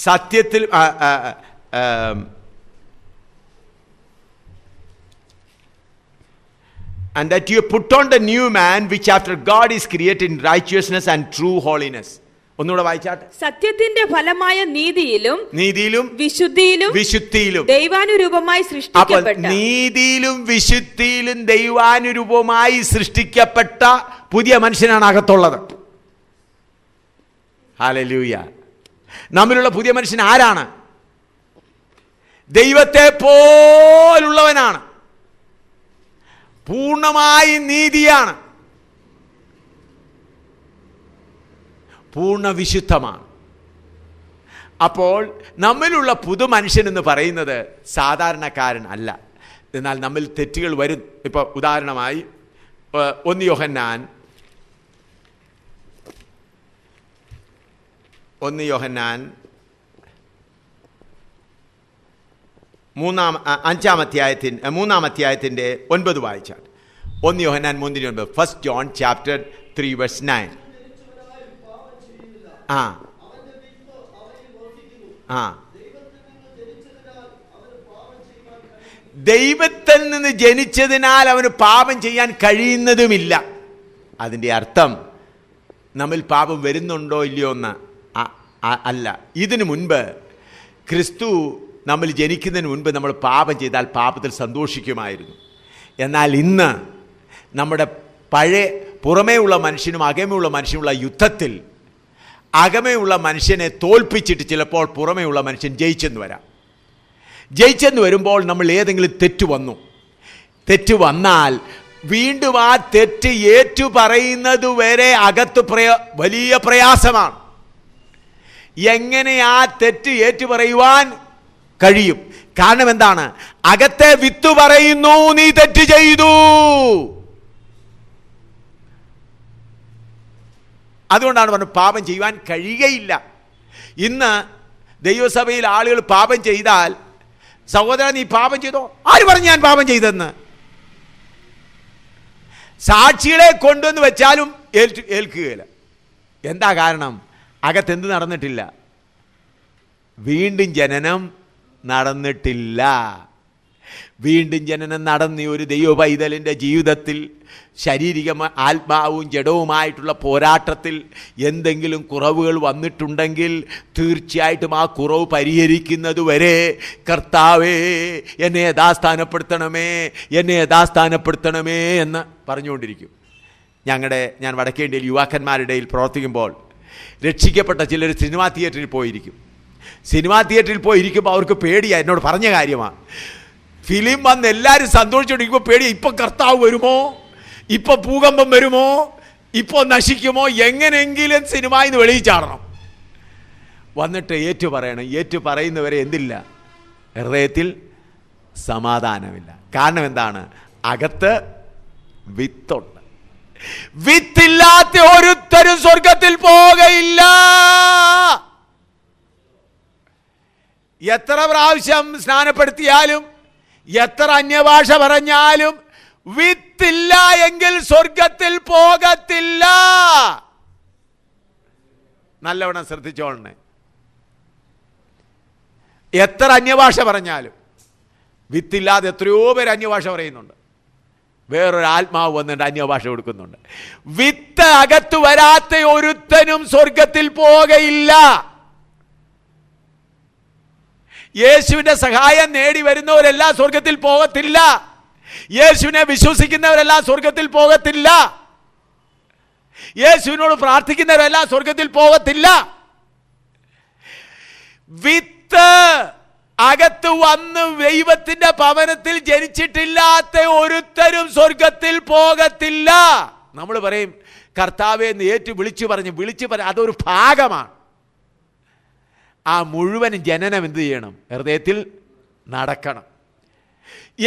സത്യത്തിൽ and that you put on the new man which after God is created in righteousness and true holiness. ഒന്നുകൂടെ വായിച്ചാട്ടെ. സത്യത്തിന്റെ ഫലമായ നീതിയിലും വിശുദ്ധിയിലും ദൈവാനുരൂപമായി സൃഷ്ടിക്കപ്പെട്ട. നീതിയിലും വിശുദ്ധിയിലും ദൈവാനുരൂപമായി സൃഷ്ടിക്കപ്പെട്ട പുതിയ മനുഷ്യനാണ് അകത്തുള്ളത്. ഹല്ലേലൂയ. നമ്മിലുള്ള പുതിയ മനുഷ്യൻ ആരാണ്? ദൈവത്തെ പോലുള്ളവനാണ്. പൂർണ്ണമായി നീതിയാണ്, പൂർണ്ണ വിശുദ്ധമാണ്. അപ്പോൾ നമ്മിലുള്ള പുതു മനുഷ്യൻ എന്ന് പറയുന്നത് സാധാരണക്കാരൻ അല്ല. എന്നാൽ നമ്മിൽ തെറ്റുകൾ വരും. ഇപ്പോൾ ഉദാഹരണമായി 1 യോഹന്നാൻ 3 അധ്യായത്തിൻ്റെ 9 വായിച്ചാൽ. 1 യോഹന്നാൻ 3:9. 1 John chapter 3 verse 9. ദൈവത്തിൽ നിന്ന് ജനിച്ചതിനാൽ അവന് പാപം ചെയ്യാൻ കഴിയുന്നതുമില്ല. അതിൻ്റെ അർത്ഥം നമ്മിൽ പാപം വരുന്നുണ്ടോ ഇല്ലയോ എന്ന് അല്ല. ഇതിനു മുൻപ് ക്രിസ്തു നമ്മൾ ജനിക്കുന്നതിന് മുൻപ് നമ്മൾ പാപം ചെയ്താൽ പാപത്തിൽ സന്തോഷിക്കുമായിരുന്നു. എന്നാൽ ഇന്ന് നമ്മുടെ പഴയ പുറമേയുള്ള മനുഷ്യനും അകമേയുള്ള മനുഷ്യനുള്ള യുദ്ധത്തിൽ അകമേയുള്ള മനുഷ്യനെ തോൽപ്പിച്ചിട്ട് ചിലപ്പോൾ പുറമേയുള്ള മനുഷ്യൻ ജയിച്ചെന്ന് വരാം. ജയിച്ചെന്ന് വരുമ്പോൾ നമ്മൾ ഏതെങ്കിലും തെറ്റ് വന്നാൽ വീണ്ടും ആ തെറ്റ് ഏറ്റു പറയുന്നത് വരെ അകത്ത് വലിയ പ്രയാസമാണ്. എങ്ങനെ ആ തെറ്റ് ഏറ്റു പറയുവാൻ കഴിയും? കാരണം എന്താണ്? അകത്തെ വിത്ത് പറയുന്നു നീ തെറ്റ് ചെയ്തു. അതുകൊണ്ടാണ് പറഞ്ഞത് പാപം ചെയ്യുവാൻ കഴിയുകയില്ല. ഇന്ന് ദൈവസഭയിൽ ആളുകൾ പാപം ചെയ്താൽ, സഹോദരൻ നീ പാപം ചെയ്തോ? ആര് പറഞ്ഞു ഞാൻ പാപം ചെയ്തെന്ന്? സാക്ഷികളെ കൊണ്ടുവന്ന് വെച്ചാലും ഏൽക്കുകയില്ല. എന്താ കാരണം? അകത്തെന്ത് നടന്നിട്ടില്ല? വീണ്ടും ജനനം നടന്നിട്ടില്ല. വീണ്ടും ജനനം നടന്ന ഒരു ദൈവ പൈതലിൻ്റെ ജീവിതത്തിൽ ശാരീരികമായ ആത്മാവും ജഡവുമായിട്ടുള്ള പോരാട്ടത്തിൽ എന്തെങ്കിലും കുറവുകൾ വന്നിട്ടുണ്ടെങ്കിൽ തീർച്ചയായിട്ടും ആ കുറവ് പരിഹരിക്കുന്നത് വരെ കർത്താവേ എന്നെ യഥാസ്ഥാനപ്പെടുത്തണമേ എന്ന് പറഞ്ഞുകൊണ്ടിരിക്കും. ഞാൻ വടക്കേന്ത്യയിൽ യുവാക്കന്മാരുടെ ഇടയിൽ പ്രവർത്തിക്കുമ്പോൾ രക്ഷിക്കപ്പെട്ട ചിലർ സിനിമാ തിയേറ്ററിൽ പോയിരിക്കും. സിനിമാ തിയേറ്ററിൽ പോയിരിക്കുമ്പോൾ അവർക്ക് പേടിയാണ്. എന്നോട് പറഞ്ഞ കാര്യമാണ്. ഫിലിം വന്ന് എല്ലാവരും സന്തോഷിച്ചോണ്ടിരിക്കുമ്പോൾ പേടിയാണ്. ഇപ്പം കർത്താവ് വരുമോ, ഇപ്പം ഭൂകമ്പം വരുമോ, ഇപ്പോൾ നശിക്കുമോ, എങ്ങനെയെങ്കിലും സിനിമയിൽ നിന്ന് വെളിയിൽ ചാടണം. വന്നിട്ട് ഏറ്റു പറയണം. ഏറ്റു പറയുന്നവരെ എന്തില്ല? ഹൃദയത്തിൽ സമാധാനമില്ല. കാരണം എന്താണ്? അകത്ത് വിത്തുണ്ട്. വിത്തില്ലാത്ത ഒരുത്തരും സ്വർഗത്തിൽ പോകയില്ല. എത്ര പ്രാവശ്യം സ്നാനപ്പെടുത്തിയാലും എത്ര അന്യഭാഷ പറഞ്ഞാലും വിത്തില്ല എങ്കിൽ സ്വർഗത്തിൽ പോകത്തില്ല. നല്ലവണ്ണം ശ്രദ്ധിച്ചോളണേ. എത്ര അന്യഭാഷ പറഞ്ഞാലും വിത്തില്ലാതെ എത്രയോ പേര് അന്യഭാഷ പറയുന്നുണ്ട്. വേറൊരു ആത്മാവ് വന്നിട്ട് അന്യഭാഷ കൊടുക്കുന്നുണ്ട്. വിത്ത് അകത്ത് വരാത്ത ഒരുത്തനും സ്വർഗത്തിൽ പോകയില്ല. യേശുവിന്റെ സഹായം നേടി വരുന്നവരെല്ലാം സ്വർഗത്തിൽ പോകത്തില്ല. യേശുവിനെ വിശ്വസിക്കുന്നവരെല്ലാം സ്വർഗത്തിൽ പോകത്തില്ല. യേശുവിനോട് പ്രാർത്ഥിക്കുന്നവരെല്ലാം സ്വർഗത്തിൽ പോകത്തില്ല. വിത്ത് അകത്ത് വന്ന് ദൈവത്തിന്റെ ഭവനത്തിൽ ജനിച്ചിട്ടില്ലാത്ത ഒരുത്തരും സ്വർഗത്തിൽ പോകത്തില്ല. നമ്മൾ പറയും കർത്താവേ എന്ന് ഏറ്റു വിളിച്ചു പറഞ്ഞ് അതൊരു ഭാഗമാണ്. ആ മുഴുവൻ ജനനം എന്ത് ചെയ്യണം? ഹൃദയത്തിൽ നടക്കണം.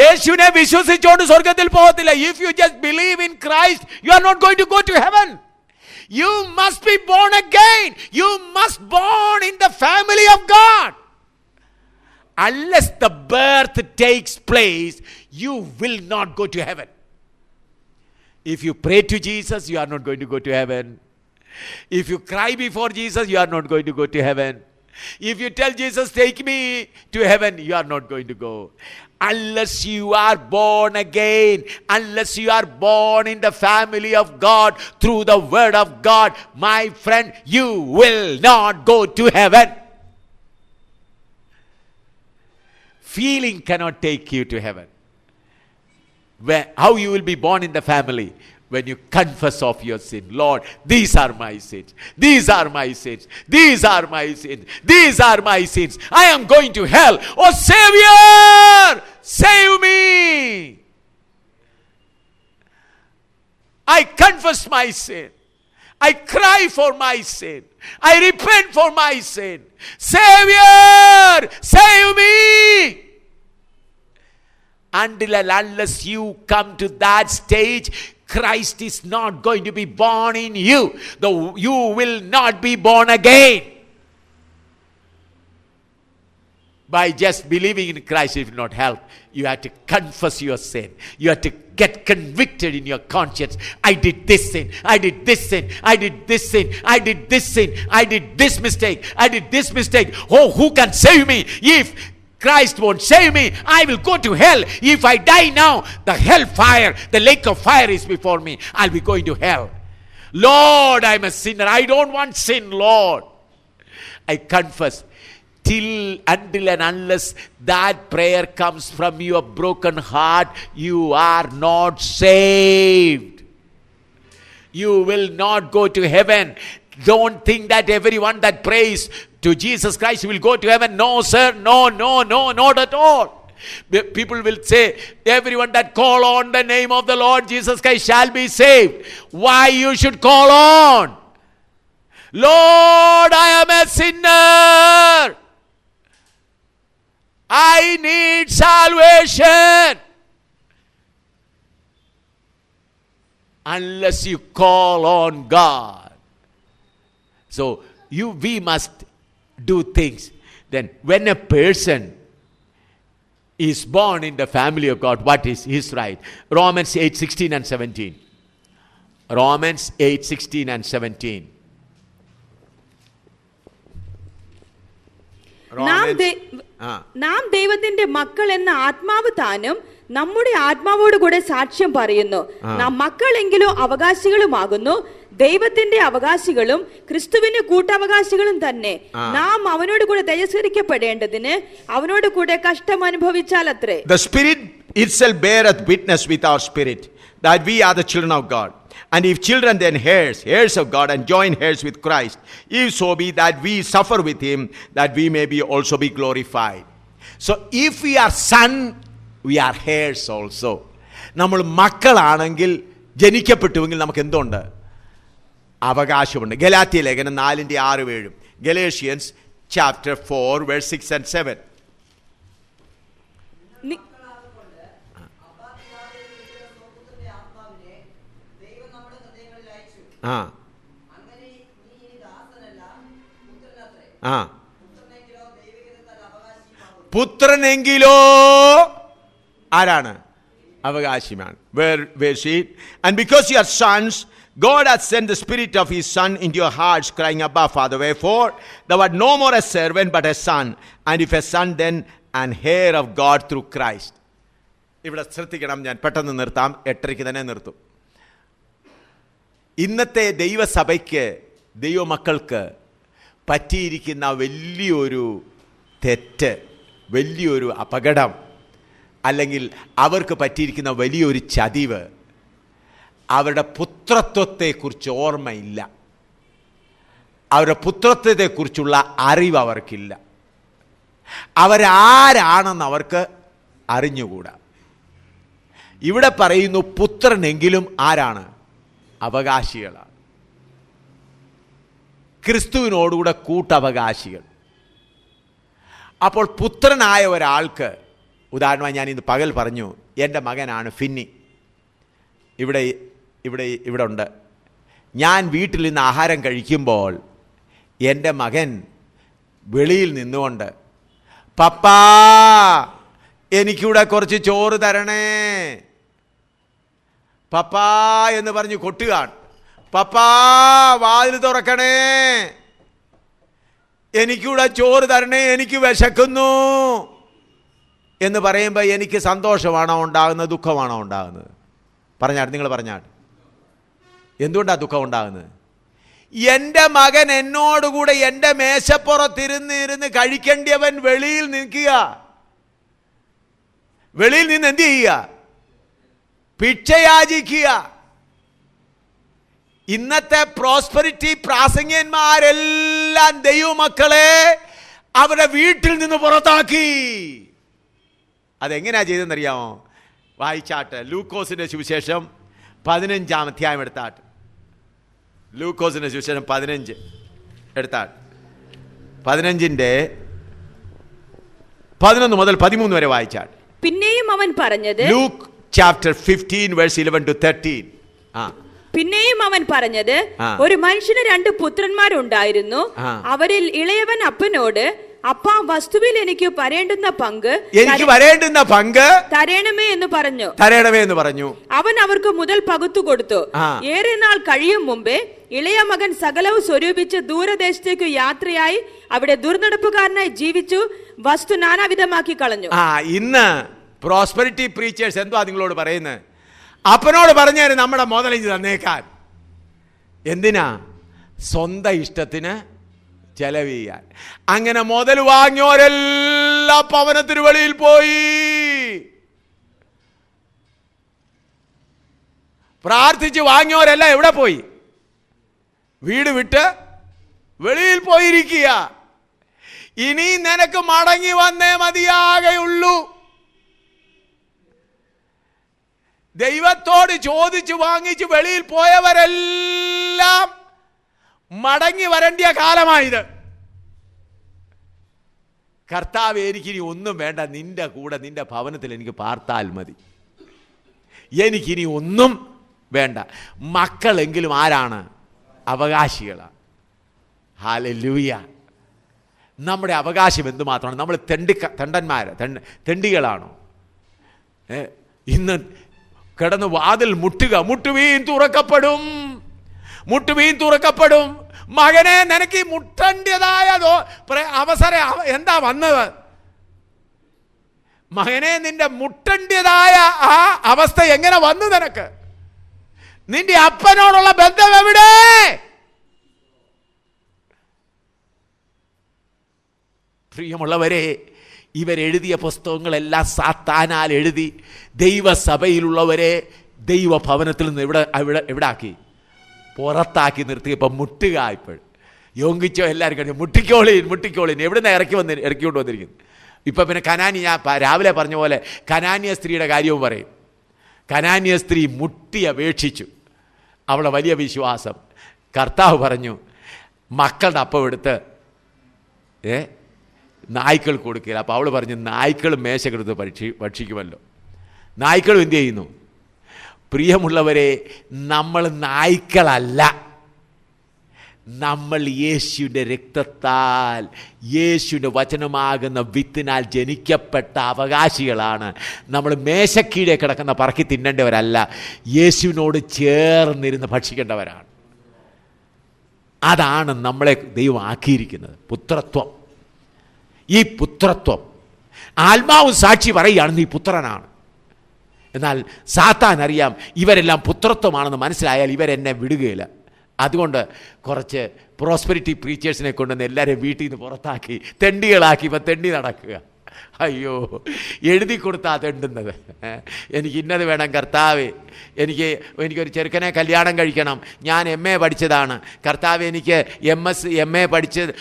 യേശുവിനെ വിശ്വസിച്ചുകൊണ്ട് സ്വർഗത്തിൽ പോകത്തില്ല. If you just believe in Christ you are not going to go to heaven. You must be born again. You must born in the family of God. Unless the birth takes place, you will not go to heaven. If you pray to Jesus, you are not going to go to heaven. If you cry before Jesus, you are not going to go to heaven. If you tell Jesus, take me to heaven, you are not going to go. Unless you are born again, unless you are born in the family of God through the word of God, my friend, you will not go to heaven. Feeling cannot take you to heaven. How you will be born in the family? When you confess of your sin. Lord, these are my sins. These are my sins. These are my sins. These are my sins. I am going to hell. Oh Savior, save me. I confess my sin. I cry for my sin. I repent for my sin. Savior, save me. Until and unless you come to that stage, Christ is not going to be born in you. You will not be born again. By just believing in Christ, it will not help. You have to confess your sin. You have to get convicted in your conscience. I did this sin. I did this sin. I did this sin. I did this sin. I did this mistake. I did this mistake. Oh, who can save me? If Christ won't save me, I will go to hell. If I die now, the hell fire, the lake of fire is before me. I'll be going to hell. Lord, I'm a sinner. I don't want sin, Lord. I confess. Until and unless that prayer comes from your broken heart, you are not saved. You will not go to heaven. Don't think that everyone that prays to Jesus Christ will go to heaven. No, sir. No, not at all. People will say, everyone that call on the name of the Lord Jesus Christ shall be saved. Why you should call on? Lord, I am a sinner. I need salvation. Unless you call on God. So we must do things. Then when a person is born in the family of God, what is his right? Romans 8:16 and 17. Romans 8:16 and 17. നാം ദൈവത്തിന്റെ മക്കൾ എന്ന ആത്മാവ് താനും നമ്മുടെ ആത്മാവോട് കൂടെ സാക്ഷ്യം പറയുന്നു. നാം മക്കളെങ്കിലോ അവകാശികളുമാകുന്നു, ദൈവത്തിന്റെ അവകാശികളും ക്രിസ്തുവിന് കൂട്ടവകാശികളും തന്നെ. നാം അവനോട് കൂടെ തിരസ്കരിക്കപ്പെടേണ്ടതിന് അവനോട് കൂടെ കഷ്ടം അനുഭവിച്ചാൽ അത്രേ. The Spirit itself beareth witness with our spirit that we are the children of God. And if children, then heirs, heirs of God, and joint heirs with Christ, if so be that we suffer with him, that we may be also be glorified. So if we are son, we are heirs also. നമ്മൾ മക്കളാണെങ്കിൽ, ജനിക്കപ്പെട്ടുവെങ്കിൽ നമുക്ക് എന്തുണ്ട്? അവകാശമുണ്ട്. ഗലാത്യ ലേഖനം 4:6-7. Galatians chapter 4 verse 6 and 7. പുത്രനെങ്കിലോ ആരാണ്? അവകാശിയാണ്. And because you are sons, God has sent the Spirit of His Son into your hearts, crying, Abba, Father. Wherefore, thou art no more a servant, but a son. And if a son, then an heir of God through Christ. ഇവിടെ ശ്രദ്ധിക്കണം, ഞാൻ പെട്ടെന്ന് നിർത്താം, 8:30 തന്നെ നിർത്തും. ഇന്നത്തെ ദൈവസഭയ്ക്ക്, ദൈവമക്കൾക്ക് പറ്റിയിരിക്കുന്ന വലിയൊരു തെറ്റ്, വലിയൊരു അപകടം, അല്ലെങ്കിൽ അവർക്ക് പറ്റിയിരിക്കുന്ന വലിയൊരു ചതിവ്, അവരുടെ പുത്രത്വത്തെക്കുറിച്ച് ഓർമ്മയില്ല. അവരുടെ പുത്രത്വത്തെക്കുറിച്ചുള്ള അറിവ് അവർക്കില്ല. അവരാരാണെന്ന് അവർക്ക് അറിഞ്ഞുകൂടാ. ഇവിടെ പറയുന്നു പുത്രനെങ്കിലും ആരാണ്? അവകാശികളാണ്. ക്രിസ്തുവിനോടുകൂടെ കൂട്ടവകാശികൾ. അപ്പോൾ പുത്രനായ ഒരാൾക്ക്, ഉദാഹരണമായി ഞാൻ ഇന്ന് പകൽ പറഞ്ഞു, എൻ്റെ മകനാണ് ഫിന്നി. ഇവിടെ ഉണ്ട്. ഞാൻ വീട്ടിൽ നിന്ന് ആഹാരം കഴിക്കുമ്പോൾ എൻ്റെ മകൻ വെളിയിൽ നിന്നുകൊണ്ട്, പപ്പാ എനിക്കിവിടെ കുറച്ച് ചോറ് തരണേ, പപ്പാ എന്ന് പറഞ്ഞ് കൊട്ടുകയാണ്. പപ്പാ വാതിൽ തുറക്കണേ, എനിക്കിവിടെ ചോറ് തരണേ, എനിക്ക് വിശക്കുന്നു എന്ന് പറയുമ്പോൾ എനിക്ക് സന്തോഷമാണോ ഉണ്ടാകുന്നത്, ദുഃഖമാണോ ഉണ്ടാകുന്നത്? പറഞ്ഞാട്ട്, നിങ്ങൾ പറഞ്ഞാട്ട്. എന്തുകൊണ്ടാണ് ദുഃഖം ഉണ്ടാകുന്നത്? എൻ്റെ മകൻ എന്നോടുകൂടെ എൻ്റെ മേശപ്പുറത്തിരുന്ന് കഴിക്കേണ്ടിയവൻ വെളിയിൽ നിൽക്കുക. വെളിയിൽ നിന്ന് എന്ത് ചെയ്യുക? ഭിക്ഷയാചിക്കുക. ഇന്നത്തെ പ്രോസ്പെരിറ്റി പ്രാസംഗികന്മാരെല്ലാം ദൈവമക്കളെ അവരുടെ വീട്ടിൽ നിന്ന് പുറത്താക്കി. അതെങ്ങനെയാ ചെയ്തെന്നറിയാമോ? വായിച്ചാട്ട് ലൂക്കോസിന്റെ സുവിശേഷം 15-ാം അധ്യായം എടുത്താട്ട്. ലൂക്കോസിന്റെ സുവിശേഷം 15 എടുത്താട്ട്. 15-ന്റെ 11 മുതൽ 13 വരെ വായിച്ചാട്ട്. പിന്നെയും അവൻ പറഞ്ഞത്, ലൂക്ക് ചാപ്റ്റർ 15 verse 11 to 13. പിന്നെയും അവൻ പറഞ്ഞത്, ഒരു മനുഷ്യന് 2 പുത്രന്മാരുണ്ടായിരുന്നു. അവരിൽ ഇളയവൻ അപ്പനോട്, അപ്പാ, വസ്തുവിൽ എനിക്ക് വരേണ്ടുന്ന പങ്ക് തരേണമേ എന്ന് പറഞ്ഞു. അവൻ അവർക്ക് മുതൽ പകുത്തു കൊടുത്തു. ഏറെ നാൾ കഴിയും മുമ്പേ ഇളയ മകൻ സകലവും സ്വരൂപിച്ച് ദൂരദേശത്തേക്ക് യാത്രയായി അവിടെ ദുർനടപ്പുകാരനായി ജീവിച്ചു വസ്തു നാനാവിധമാക്കി കളഞ്ഞു. ഇന്ന് പ്രോസ്പെരിറ്റി പ്രീച്ചേഴ്സ് എന്തുവാ നിങ്ങളോട് പറയുന്നത്? അപ്പനോട് പറഞ്ഞു നമ്മുടെ മുതൽ ഇത് തന്നേക്കാൻ. എന്തിനാ? സ്വന്തം ഇഷ്ടത്തിന് ചെലവ് ചെയ്യാൻ. അങ്ങനെ മുതൽ വാങ്ങിയോരെല്ലാം ഭവനത്തിന് വെളിയിൽ പോയി. പ്രാർത്ഥിച്ച് വാങ്ങിയോരെല്ലാം എവിടെ പോയി? വീട് വിട്ട് വെളിയിൽ പോയിരിക്കുക. ഇനി നിനക്ക് മടങ്ങി വന്നേ മതിയാകെയുള്ളൂ. ദൈവത്തോട് ചോദിച്ചു വാങ്ങിച്ച് വെളിയിൽ പോയവരെല്ലാം മടങ്ങി വരേണ്ടിയ കാലമായത്. കർത്താവ്, എനിക്കിനി ഒന്നും വേണ്ട, നിന്റെ കൂടെ നിന്റെ ഭവനത്തിൽ എനിക്ക് പാർത്താൽ മതി, എനിക്കിനി ഒന്നും വേണ്ട. മക്കളെങ്കിലും ആരാണ്? അവകാശികളാണ്. ഹല്ലേലൂയ. നമ്മുടെ അവകാശം എന്തുമാത്രമാണ്? നമ്മൾ തെണ്ടികളാണോ? ഇന്ന് കിടന്ന് വാതിൽ മുട്ടുക, മുട്ടുവീൻ തുറക്കപ്പെടും. മകനെ, നിനക്ക് ഈ മുട്ടേണ്ടതായതോ അവസരം എന്താ വന്നത്? മകനെ, നിന്റെ മുട്ടേണ്ടതായ ആ അവസ്ഥ എങ്ങനെ വന്നു? നിനക്ക് നിന്റെ അപ്പനോടുള്ള ബന്ധം എവിടെ? പ്രിയമുള്ളവരെ, ഇവരെഴുതിയ പുസ്തകങ്ങളെല്ലാം സാത്താനാൽ എഴുതി ദൈവസഭയിലുള്ളവരെ ദൈവഭവനത്തിൽ നിന്ന് എവിടെ ആക്കി? പുറത്താക്കി നിർത്തിയപ്പോൾ മുട്ടുക. ഇപ്പോൾ യോങ്കിച്ചോ എല്ലാവരും കഴിഞ്ഞു മുട്ടിക്കോളീൻ എവിടെ നിന്ന് ഇറക്കിക്കൊണ്ട് വന്നിരിക്കുന്നു. ഇപ്പം പിന്നെ ഞാൻ രാവിലെ പറഞ്ഞ പോലെ കനാന്യ സ്ത്രീയുടെ കാര്യവും പറയും. കനാന്യ സ്ത്രീ മുട്ടി അപേക്ഷിച്ചു, അവളെ വലിയ വിശ്വാസം. കർത്താവ് പറഞ്ഞു മക്കളുടെ അപ്പം എടുത്ത് നായ്ക്കൾ കൊടുക്കില്ല. അപ്പോൾ അവൾ പറഞ്ഞു നായ്ക്കൾ മേശക്കെടുത്ത് ഭക്ഷിക്കുമല്ലോ. നായ്ക്കളും എന്തു ചെയ്യുന്നു? പ്രിയമുള്ളവരെ, നമ്മൾ നായ്ക്കളല്ല. നമ്മൾ യേശുവിൻ്റെ രക്തത്താൽ, യേശുവിൻ്റെ വചനമാകുന്ന വിത്തിനാൽ ജനിക്കപ്പെട്ട അവകാശികളാണ്. നമ്മൾ മേശക്കീഴെ കിടക്കുന്ന പറക്കി തിന്നേണ്ടവരല്ല, യേശുവിനോട് ചേർന്നിരുന്ന് ഭക്ഷിക്കേണ്ടവരാണ്. അതാണ് നമ്മളെ ദൈവം ആക്കിയിരിക്കുന്നത്, പുത്രത്വം. ഈ പുത്രത്വം ആത്മാവും സാക്ഷി പറയുകയാണ് നീ പുത്രനാണ്. എന്നാൽ സാത്താൻ അറിയാം ഇവരെല്ലാം പുത്രത്വമാണെന്ന് മനസ്സിലായാൽ ഇവരെന്നെ വിടുകയില്ല. അതുകൊണ്ട് കുറച്ച് പ്രോസ്പെരിറ്റി പ്രീച്ചേഴ്സിനെ കൊണ്ടുവന്ന് എല്ലാവരെയും വീട്ടിൽ നിന്ന് പുറത്താക്കി തെണ്ടികളാക്കി. ഇപ്പം തെണ്ടി നടക്കുക. അയ്യോ, എഴുതി കൊടുത്താൽ തെണ്ടുന്നത്. എനിക്ക് ഇന്നത് വേണം കർത്താവേ, എനിക്കൊരു ചെറുക്കനെ കല്യാണം കഴിക്കണം, ഞാൻ MA പഠിച്ചതാണ് കർത്താവേ, എനിക്ക് MA പഠിച്ചത്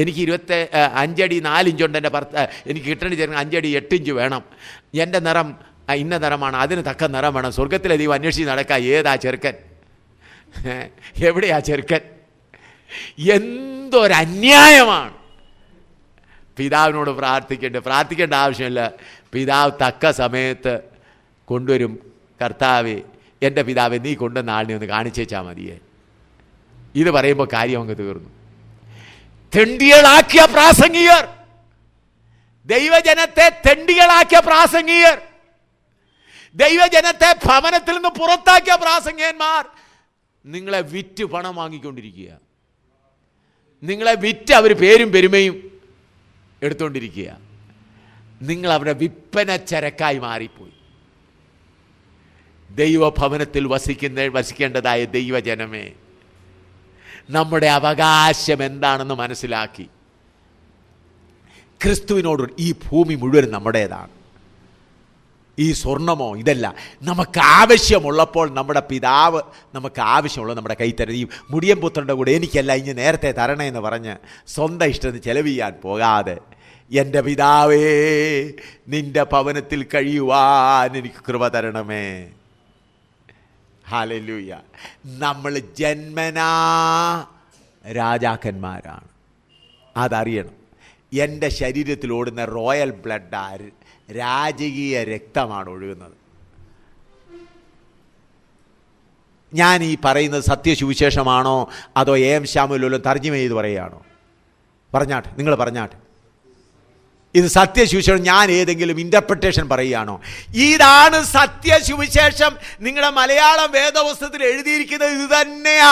എനിക്ക് 25 അടി 4 ഇഞ്ചുണ്ട് എൻ്റെ എനിക്ക് കിട്ടേണ്ട ചെറുക്കൻ 5 അടി 8 ഇഞ്ച് വേണം, എൻ്റെ നിറം ഇന്ന നിറമാണ്, അതിന് തക്ക നിറം വേണം, സ്വർഗത്തിലെ ദൈവം അന്വേഷിച്ച് നടക്കുക. ഏതാ ചെറുക്കൻ? എവിടെയാ ചെറുക്കൻ? എന്തൊരന്യായമാണ്. പിതാവിനോട് പ്രാർത്ഥിക്കേണ്ട ആവശ്യമില്ല. പിതാവ് തക്ക സമയത്ത് കൊണ്ടുവരും. കർത്താവേ, എൻ്റെ പിതാവെ, നീ കൊണ്ടുവന്ന ആളിനെ ഒന്ന് കാണിച്ചേച്ചാൽ മതിയേ. ഇത് പറയുമ്പോൾ കാര്യം അങ്ങ് തീർന്നു. തെണ്ടികളാക്കിയ പ്രാസംഗികർ, ദൈവജനത്തെ തെണ്ടികളാക്കിയ പ്രാസംഗികർ, ദൈവജനത്തെ ഭവനത്തിൽ നിന്ന് പുറത്താക്കിയ പ്രാസംഗികന്മാർ നിങ്ങളെ വിറ്റ് പണം വാങ്ങിക്കൊണ്ടിരിക്കുക. നിങ്ങളെ വിറ്റ് അവർ പേരും പെരുമയും എടുത്തുകൊണ്ടിരിക്കുക. നിങ്ങൾ അവരുടെ വിൽപ്പന ചരക്കായി മാറിപ്പോയി. ദൈവഭവനത്തിൽ വസിക്കേണ്ടതായ ദൈവജനമേ, നമ്മുടെ അവകാശം എന്താണെന്ന് മനസ്സിലാക്കി ക്രിസ്തുവിനോട് ഈ ഭൂമി മുഴുവൻ നമ്മുടേതാണ്. ഈ സ്വർണമോ ഇതല്ല, നമുക്ക് ആവശ്യമുള്ളപ്പോൾ നമ്മുടെ പിതാവ് നമുക്ക് ആവശ്യമുള്ളത് നമ്മുടെ കൈ തരുന്നത്. ഈ മുടിയൻ പുത്രൻ്റെ കൂടെ എനിക്കല്ല ഇനി നേരത്തെ തരണേന്ന് പറഞ്ഞ് സ്വന്തം ഇഷ്ടത്തിന് ചെലവ് ചെയ്യാൻ പോകാതെ, എൻ്റെ പിതാവേ, നിൻ്റെ ഭവനത്തിൽ കഴിയുവാൻ എനിക്ക് കൃപ തരണമേ. ഹല്ലേലൂയ. നമ്മൾ ജന്മനാ രാജാക്കന്മാരാണ്, അതറിയണം. എൻ്റെ ശരീരത്തിൽ ഓടുന്ന റോയൽ ബ്ലഡ് രാജകീയ രക്തമാണ് ഒഴുകുന്നത്. ഞാൻ ഈ പറയുന്നത് സത്യസുവിശേഷമാണോ അതോ AM ശാമുലും തർജ്ജിമ ചെയ്ത് പറയുകയാണോ? പറഞ്ഞാട്ടെ, നിങ്ങൾ പറഞ്ഞാട്ടെ. ഇത് സത്യസുവിശേഷം ഞാൻ ഏതെങ്കിലും ഇൻ്റർപ്രിട്ടേഷൻ പറയുകയാണോ? ഇതാണ് സത്യസുവിശേഷം. നിങ്ങളുടെ മലയാളം വേദപുസ്തകത്തിൽ എഴുതിയിരിക്കുന്നത് ഇത് തന്നെയാ.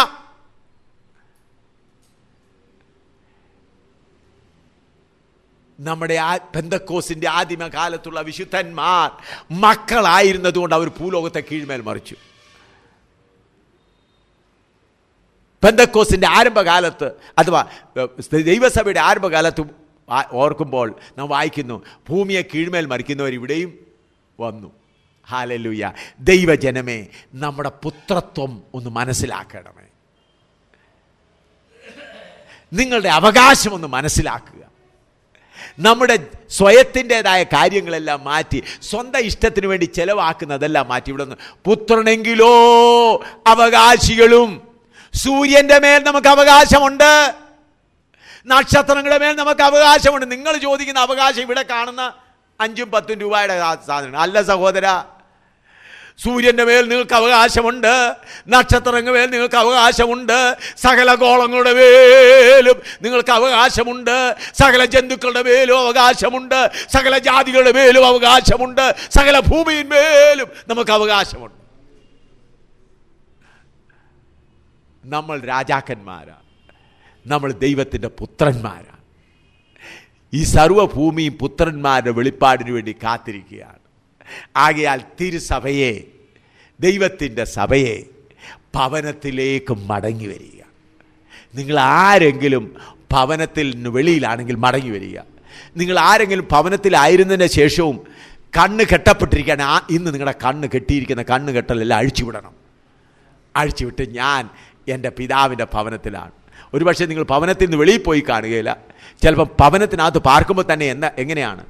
നമ്മുടെ പെന്തക്കോസിൻ്റെ ആദിമകാലത്തുള്ള വിശുദ്ധന്മാർ മക്കളായിരുന്നതുകൊണ്ട് അവർ ഭൂലോകത്തെ കീഴ്മേൽ മറിച്ചു. പെന്തക്കോസിൻ്റെ ആരംഭകാലത്ത് അഥവാ ദൈവസഭയുടെ ആരംഭകാലത്ത് ഓർക്കുമ്പോൾ നാം വായിക്കുന്നു, ഭൂമിയെ കീഴ്മേൽ മറിക്കുന്നവർ ഇവിടെയും വന്നു. ഹല്ലേലൂയ. ദൈവജനമേ, നമ്മുടെ പുത്രത്വം ഒന്ന് മനസ്സിലാക്കണമേ. നിങ്ങളുടെ അവകാശം ഒന്ന് മനസ്സിലാക്കുക. നമ്മുടെ സ്വയത്തിൻ്റെതായ കാര്യങ്ങളെല്ലാം മാറ്റി സ്വന്തം ഇഷ്ടത്തിന് വേണ്ടി ചെലവാക്കുന്നതെല്ലാം മാറ്റി ഇവിടെ നിന്ന് പുത്രനെങ്കിലോ അവകാശികളും. സൂര്യൻ്റെ മേൽ നമുക്ക് അവകാശമുണ്ട്, നക്ഷത്രങ്ങളുടെ മേൽ നമുക്ക് അവകാശമുണ്ട്. നിങ്ങൾ ചോദിക്കുന്ന അവകാശം ഇവിടെ കാണുന്ന 5-10 രൂപയുടെ സാധനം അല്ല സഹോദര. സൂര്യൻ്റെ മേൽ നിങ്ങൾക്ക് അവകാശമുണ്ട്, നക്ഷത്രങ്ങളുടെ മേൽ നിങ്ങൾക്ക് അവകാശമുണ്ട്, സകല ഗോളങ്ങളുടെ മേലും നിങ്ങൾക്ക് അവകാശമുണ്ട്, സകല ജന്തുക്കളുടെ മേലും അവകാശമുണ്ട്, സകല ജാതികളുടെ മേലും അവകാശമുണ്ട്, സകല ഭൂമിയിന്മേലും നമുക്ക് അവകാശമുണ്ട്. നമ്മൾ രാജാക്കന്മാരാണ്, നമ്മൾ ദൈവത്തിൻ്റെ പുത്രന്മാരാണ്. ഈ സർവ്വഭൂമിയും പുത്രന്മാരുടെ വെളിപ്പാടിന് വേണ്ടി കാത്തിരിക്കുകയാണ്. ആകയാൽ തിരുസഭയെ, ദൈവത്തിൻ്റെ സഭയെ ഭവനത്തിലേക്ക് മടങ്ങി വരിക. നിങ്ങൾ ആരെങ്കിലും ഭവനത്തിൽ നിന്ന് വെളിയിലാണെങ്കിൽ മടങ്ങി വരിക. നിങ്ങൾ ആരെങ്കിലും ഭവനത്തിലായിരുന്നതിന് ശേഷവും കണ്ണ് കെട്ടപ്പെട്ടിരിക്കുകയാണ്. ഇന്ന് നിങ്ങളുടെ കണ്ണ് കെട്ടിയിരിക്കുന്ന കണ്ണ് കെട്ടലെല്ലാം അഴിച്ചുവിടണം. അഴിച്ചുവിട്ട് ഞാൻ എൻ്റെ പിതാവിൻ്റെ ഭവനത്തിലാണ്. ഒരുപക്ഷെ നിങ്ങൾ ഭവനത്തിൽ നിന്ന് വെളിയിൽ പോയി കാണുകയില്ല. ചിലപ്പം ഭവനത്തിനകത്ത് പാർക്കുമ്പോൾ തന്നെ എങ്ങനെയാണ്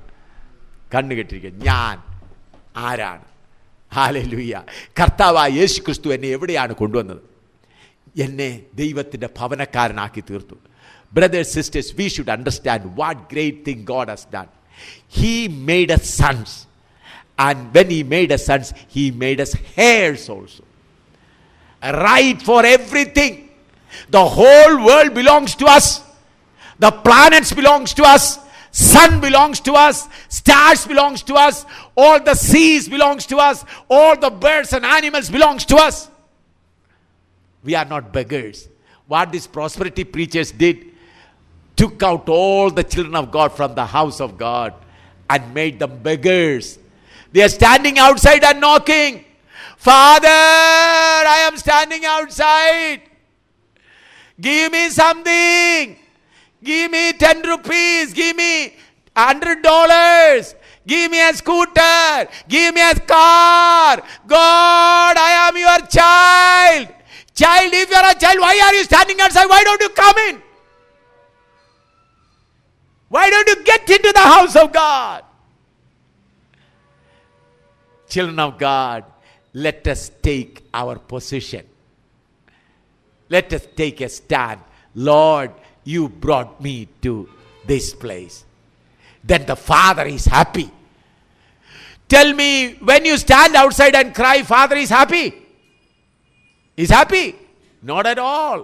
കണ്ണ് കെട്ടിരിക്കുക? ഞാൻ ആരാണ്? ഹല്ലേലൂയ. കർത്താവായ യേശു ക്രിസ്തു എന്നെ എവിടെയാണ് കൊണ്ടുവന്നത്? എന്നെ ദൈവത്തിൻ്റെ ഭവനക്കാരനാക്കി തീർത്തു. Brothers, sisters, we should understand what great thing God has done. He made us sons. And when He made us sons, He made us heirs also. Right for everything. The whole world belongs to us. The planets belongs to us. Sun belongs to us. Stars belongs to us. All the seas belongs to us. All the birds and animals belongs to us. We are not beggars. What these prosperity preachers did, took out all the children of God from the house of God and made them beggars. They are standing outside and knocking. Father, I am standing outside. Give me something. Give me 10 rupees. Give me $100. Give me a scooter. Give me a car. God, I am your child. Child, if you are a child, why are you standing outside? Why don't you come in? Why don't you get into the house of God? Children of God, let us take our position. Let us take a stand. Lord, you brought me to this place. Then the Father is happy. Tell me, when you stand outside and cry, Father is happy? Is happy? Not at all.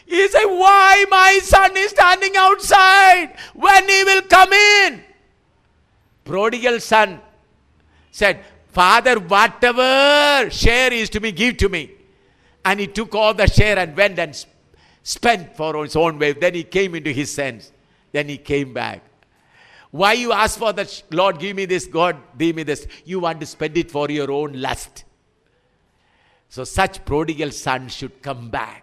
He said, why my son is standing outside when he will come in? Prodigal son said, Father, whatever share is to me, give to me. And he took all the share and went and spent for his own way. Then he came into his sense. Then he came back. Why you ask for that? Lord, give me this. God, give me this. You want to spend it for your own lust. So such prodigal sons should come back.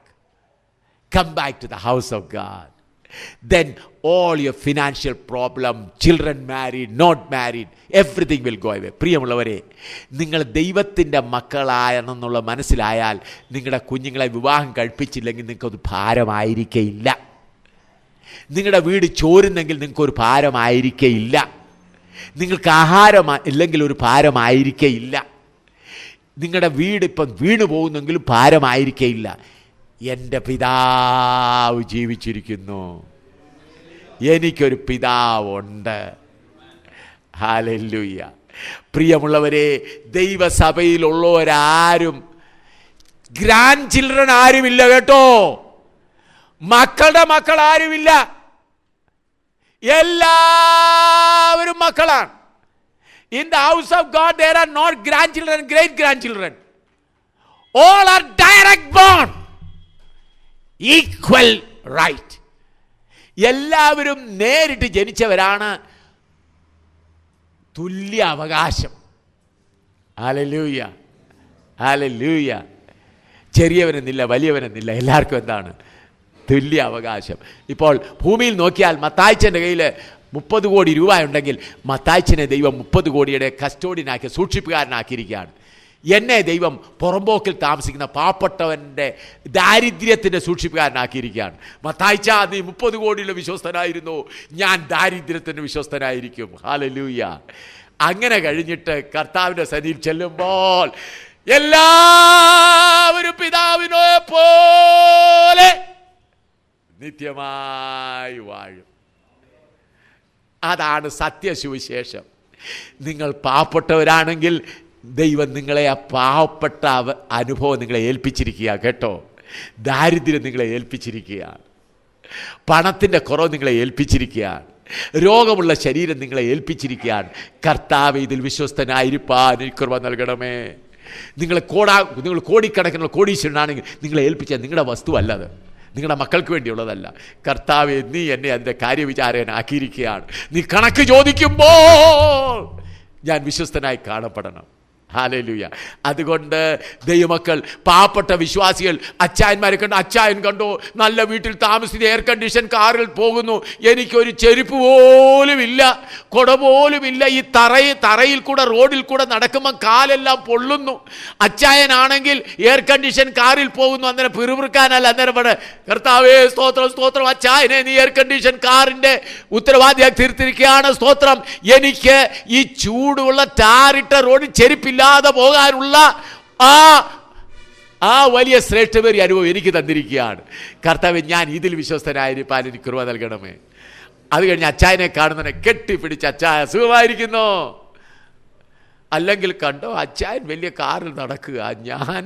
Come back to the house of God. Then all your financial problem, children married, not married, everything will go away. പ്രിയമുള്ളവരെ, നിങ്ങൾ ദൈവത്തിൻ്റെ മക്കളായെന്നുള്ള മനസ്സിലായാൽ നിങ്ങളുടെ കുഞ്ഞുങ്ങളെ വിവാഹം കഴിപ്പിച്ചില്ലെങ്കിൽ നിങ്ങൾക്കൊരു ഭാരമായിരിക്കയില്ല. നിങ്ങളുടെ വീട് ചോരുന്നെങ്കിൽ നിങ്ങൾക്കൊരു ഭാരമായിരിക്കയില്ല. നിങ്ങൾക്ക് ആഹാരം ഇല്ലെങ്കിൽ ഒരു ഭാരമായിരിക്കയില്ല. നിങ്ങളുടെ വീട് ഇപ്പം വീണു പോകുന്നെങ്കിലും ഭാരമായിരിക്കയില്ല. എൻ്റെ പിതാവ് ജീവിച്ചിരിക്കുന്നു. എനിക്കൊരു പിതാവുണ്ട്. ഹല്ലേലൂയ. പ്രിയമുള്ളവരെ, ദൈവസഭയിലുള്ളവരാരും ഗ്രാൻഡ് ചിൽഡ്രൻ ആരുമില്ല കേട്ടോ. മക്കളുടെ മക്കൾ ആരുമില്ല. എല്ലാവരും മക്കളാണ്. In the house of God there are not grandchildren, great grandchildren. All are direct born. Equal right. എല്ലാവരും നേരിട്ട് ജനിച്ചവരാണ്. തുല്യ അവകാശം. Hallelujah, hallelujah. ചെറിയവനെന്നില്ല, വലിയവനെന്നില്ല, എല്ലാവർക്കും എന്താണ്? തുല്യ അവകാശം. ഇപ്പോൾ ഭൂമിയിൽ നോക്കിയാൽ മത്തായിച്ചൻ്റെ കയ്യിൽ 30 കോടി രൂപ ഉണ്ടെങ്കിൽ മത്തായിച്ചനെ ദൈവം 30 കോടിയുടെ കസ്റ്റോഡിയനാക്കി, സൂക്ഷിപ്പുകാരനാക്കിയിരിക്കുകയാണ്. എന്നെ ദൈവം പുറമ്പോക്കിൽ താമസിക്കുന്ന പാവപ്പെട്ടവൻ്റെ ദാരിദ്ര്യത്തിൻ്റെ സൂക്ഷിപ്പുകാരനാക്കിയിരിക്കുകയാണ്. മത്തായിച്ച, നീ 30 കോടിയുടെ വിശ്വസ്തനായിരുന്നു, ഞാൻ ദാരിദ്ര്യത്തിൻ്റെ വിശ്വസ്തനായിരിക്കും. ഹല്ലേലൂയ. അങ്ങനെ കഴിഞ്ഞിട്ട് കർത്താവിൻ്റെ സന്നിധിയിൽ ചെല്ലുമ്പോൾ എല്ലാവരും പിതാവിനെ പോലെ നിത്യമായി വാഴും. അതാണ് സത്യസുവിശേഷം. നിങ്ങൾ പാവപ്പെട്ടവരാണെങ്കിൽ ദൈവം നിങ്ങളെ ആ പാവപ്പെട്ട അനുഭവം നിങ്ങളെ ഏൽപ്പിച്ചിരിക്കുക കേട്ടോ. ദാരിദ്ര്യം നിങ്ങളെ ഏൽപ്പിച്ചിരിക്കുകയാണ്. പണത്തിൻ്റെ കുറവ് നിങ്ങളെ ഏൽപ്പിച്ചിരിക്കുകയാണ്. രോഗമുള്ള ശരീരം നിങ്ങളെ ഏൽപ്പിച്ചിരിക്കുകയാണ്. കർത്താവ് ഇതിൽ വിശ്വസ്തനായിരിക്കാൻ കൃപ നൽകണമേ. നിങ്ങൾ കോടിക്കണക്കിനുള്ള കോടീശ്വരനാണെങ്കിൽ നിങ്ങളെ ഏൽപ്പിച്ചാൽ നിങ്ങളുടെ വസ്തുവല്ല, അത് നിങ്ങളുടെ മക്കൾക്ക് വേണ്ടിയുള്ളതല്ല. കർത്താവേ, നീ എന്നെ അതിൻ്റെ കാര്യവിചാരകനാക്കിയിരിക്കുകയാണ്. നീ കണക്ക് ചോദിക്കുമ്പോൾ ഞാൻ വിശ്വസ്തനായി കാണപ്പെടണം. ഹല്ലേലൂയ. അതുകൊണ്ട് ദൈവമക്കൾ, പാവപ്പെട്ട വിശ്വാസികൾ അച്ചായന്മാരെ കണ്ടു, അച്ചായൻ കണ്ടോ നല്ല വീട്ടിൽ താമസിച്ച് എയർ കണ്ടീഷൻ കാറിൽ പോകുന്നു, എനിക്കൊരു ചെരുപ്പ് പോലും ഇല്ല, കുട പോലും ഇല്ല, ഈ തറയിൽ കൂടെ റോഡിൽ കൂടെ നടക്കുമ്പോൾ കാലെല്ലാം പൊള്ളുന്നു. അച്ചായനാണെങ്കിൽ എയർ കണ്ടീഷൻ കാറിൽ പോകുന്നു, അന്നേരം പിറുപിറുക്കാനല്ല, അന്നേരം ഇവിടെ കർത്താവേ സ്തോത്രം സ്തോത്രം, അച്ചായനെ നീ എയർ കണ്ടീഷൻ കാറിൻ്റെ ഉത്തരവാദിയായി തീർത്തിരിക്കുകയാണ്, സ്തോത്രം, എനിക്ക് ഈ ചൂടുള്ള ടാറിട്ട റോഡിൽ ചെരുപ്പില്ലാതെ പോകാനുള്ള ആ വലിയ ശ്രേഷ്ഠമേറിയ അനുഭവം എനിക്ക് തന്നിരിക്കുകയാണ്. കർത്താവേ, ഞാൻ ഇതിൽ വിശ്വസ്തനായിരിക്കാൻ എനിക്ക് കൃപ നൽകണമേ. അത് കഴിഞ്ഞ് അച്ചായനെ കാണുന്നതിനെ കെട്ടിപ്പിടിച്ച്, അച്ചായ സുഖമായിരിക്കുന്നു. അല്ലെങ്കിൽ കണ്ടോ അച്ചായൻ വലിയ കാറിൽ നടക്കുക, ഞാൻ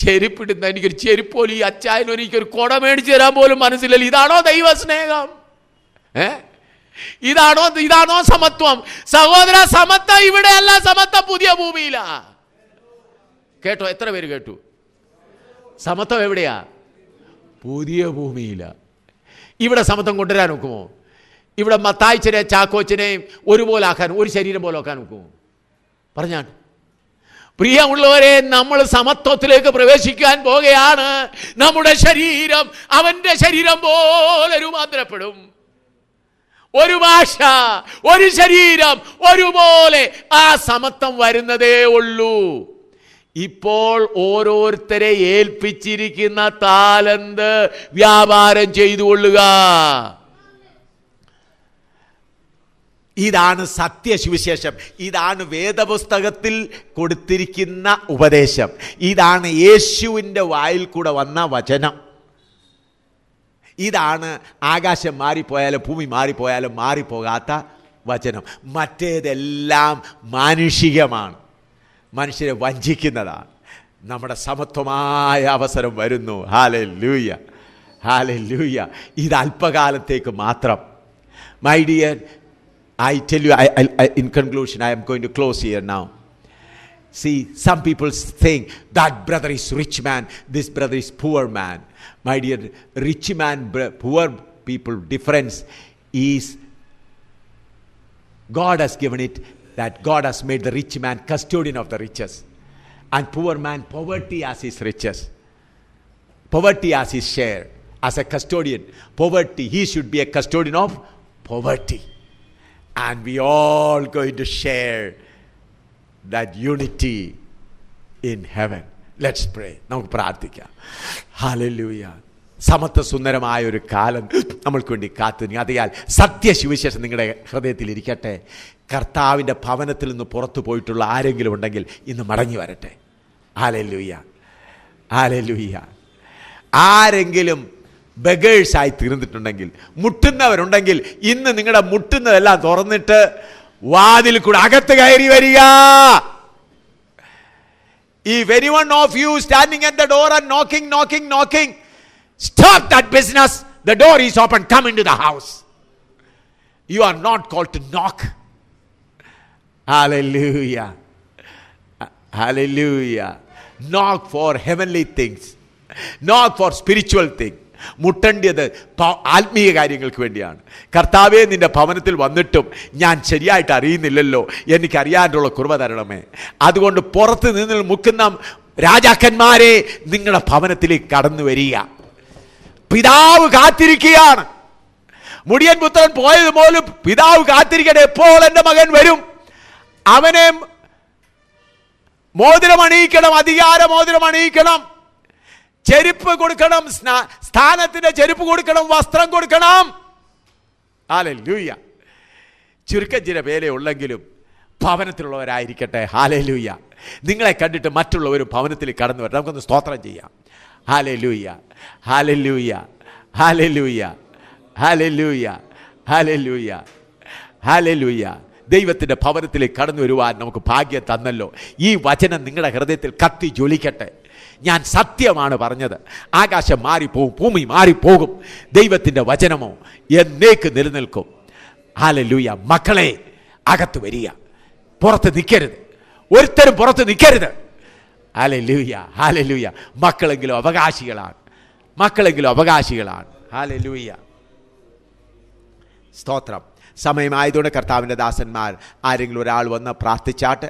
ചെരുപ്പിടുന്ന, എനിക്കൊരു ചെരുപ്പ് പോലും ഈ അച്ചായനോ എനിക്കൊരു കുട മേടിച്ചു തരാൻ പോലും മനസ്സിലല്ല. ഇതാണോ ദൈവസ്നേഹം? ഇതാണോ സമത്വം? സഹോദര, സമത്വം ഇവിടെയല്ല, സമത്വം പുതിയ ഭൂമിയിലാ. കേട്ടോ? എത്ര പേര് കേട്ടു? സമത്വം എവിടെയാ? പുതിയ ഭൂമിയിലാ. ഇവിടെ സമത്വം കൊണ്ടുവരാൻ നോക്കുമോ? ഇവിടെ മത്തായിച്ചനെ ചാക്കോച്ചനെയും ഒരുപോലെ ആക്കാൻ, ഒരു ശരീരം പോലെ ആക്കാൻ നോക്കുമോ? പറഞ്ഞാൽ പ്രിയമുള്ളവരെ, നമ്മൾ സമത്വത്തിലേക്ക് പ്രവേശിക്കാൻ പോകുകയാണ്. നമ്മുടെ ശരീരം അവന്റെ ശരീരം പോലെ രൂപാന്തരപ്പെടും. ഒരു ഭാഷ, ഒരു ശരീരം, ഒരുപോലെ ആ സമത്വം വരുന്നതേ ഉള്ളൂ. ഇപ്പോൾ ഓരോരുത്തരെ ഏൽപ്പിച്ചിരിക്കുന്ന താലന്ത് വ്യാപാരം ചെയ്തു കൊള്ളുക. ഇതാണ് സത്യസുവിശേഷം. ഇതാണ് വേദപുസ്തകത്തിൽ കൊടുത്തിരിക്കുന്ന ഉപദേശം. ഇതാണ് യേശുവിൻ്റെ വായിൽ കൂടെ വന്ന വചനം. ഇതാണ് ആകാശം മാറിപ്പോയാലും ഭൂമി മാറിപ്പോയാലും മാറിപ്പോകാത്ത വചനം. മറ്റേതെല്ലാം മാനുഷികമാണ്, മനുഷ്യരെ വഞ്ചിക്കുന്നതാണ്. നമ്മുടെ സമത്വമായ അവസരം വരുന്നു. Hallelujah, hallelujah. ഇത് അല്പകാലത്തേക്ക് മാത്രം. My dear, I tell you, in conclusion, I am going to close here now. See, some people think that brother is rich man, this brother is poor man. My dear, rich man, poor people, difference is God has given it, that God has made the rich man custodian of the riches, and poor man poverty as his riches, poverty as his share. As a custodian, poverty, he should be a custodian of poverty. And we all going to share that unity in heaven. Let's pray. നമുക്ക് പ്രാർത്ഥിക്കാം. ഹല്ലേലൂയ. സമത്വ സുന്ദരമായ ഒരു കാലം നമ്മൾക്ക് വേണ്ടി കാത്തുനിൽക്കുക. അതിനാൽ സത്യസുവിശേഷം നിങ്ങളുടെ ഹൃദയത്തിൽ ഇരിക്കട്ടെ. കർത്താവിൻ്റെ ഭവനത്തിൽ നിന്ന് പുറത്തു പോയിട്ടുള്ള ആരെങ്കിലും ഉണ്ടെങ്കിൽ ഇന്ന് മടങ്ങി വരട്ടെ. Hallelujah, hallelujah. ആരെങ്കിലും ബഗേഴ്സായി തീർന്നിട്ടുണ്ടെങ്കിൽ, മുട്ടുന്നവരുണ്ടെങ്കിൽ, ഇന്ന് നിങ്ങളുടെ മുട്ടുന്നതെല്ലാം തുറന്നിട്ട് വാതിൽ കൂടെ അകത്ത് കയറി വരിക. If anyone of you standing at the door and knocking, stop that business. The door is open. Come into the house. You are not called to knock. Hallelujah, hallelujah. Knock for heavenly things, knock for spiritual things. മുട്ടേണ്ടത് ആത്മീയ കാര്യങ്ങൾക്ക് വേണ്ടിയാണ്. കർത്താവേ, നിന്റെ ഭവനത്തിൽ വന്നിട്ടും ഞാൻ ശരിയായിട്ട് അറിയുന്നില്ലല്ലോ, എനിക്കറിയാനുള്ള കൃപ തരണമേ. അതുകൊണ്ട് പുറത്ത് നിന്ന് മുക്കുന്ന രാജാക്കന്മാരെ നിങ്ങളുടെ ഭവനത്തിലേക്ക് കടന്നു വരിക. പിതാവ് കാത്തിരിക്കുകയാണ്. മുടിയൻ പുത്രൻ പോയതുപോലും പിതാവ് കാത്തിരിക്കട്ടെ, എപ്പോൾ എൻ്റെ മകൻ വരും, അവനെ മോതിരം അണിയിക്കണം, അധികാര മോതിരം അണിയിക്കണം, ചെരുപ്പ് കൊടുക്കണം, സ്ഥാനത്തിന്റെ ചെരുപ്പ് കൊടുക്കണം, വസ്ത്രം കൊടുക്കണം. ഹല്ലേലൂയ. ചുരുക്കം ചില പേരെ ഉള്ളെങ്കിലും ഭവനത്തിലുള്ളവരായിരിക്കട്ടെ. ഹല്ലേലൂയ. നിങ്ങളെ കണ്ടിട്ട് മറ്റുള്ളവരും ഭവനത്തിൽ കടന്നു വരണം. നമുക്കൊന്ന് സ്തോത്രം ചെയ്യാം. Hallelujah, hallelujah, hallelujah, hallelujah, hallelujah, hallelujah. ദൈവത്തിൻ്റെ ഭവനത്തിലേക്ക് കടന്നു വരുവാൻ നമുക്ക് ഭാഗ്യം തന്നല്ലോ. ഈ വചനം നിങ്ങളുടെ ഹൃദയത്തിൽ കത്തി ജ്വലിക്കട്ടെ. ഞാൻ സത്യമാണ് പറഞ്ഞത്. ആകാശം മാറിപ്പോകും, ഭൂമി മാറിപ്പോകും, ദൈവത്തിൻ്റെ വചനമോ എന്നേക്ക് നിലനിൽക്കും. ഹല്ലേലൂയ. മക്കളെ, അകത്ത് വരിക, പുറത്ത് നിൽക്കരുത്, ഒരുത്തരും പുറത്ത് നിൽക്കരുത്. Hallelujah, hallelujah. മക്കളെങ്കിലും അവകാശികളാണ്, മക്കളെങ്കിലും അവകാശികളാണ്. ഹല്ലേലൂയ, സ്തോത്രം. സമയമായതുകൊണ്ട് കർത്താവിൻ്റെ ദാസന്മാർ ആരെങ്കിലും ഒരാൾ വന്ന് പ്രാർത്ഥിച്ചാട്ട്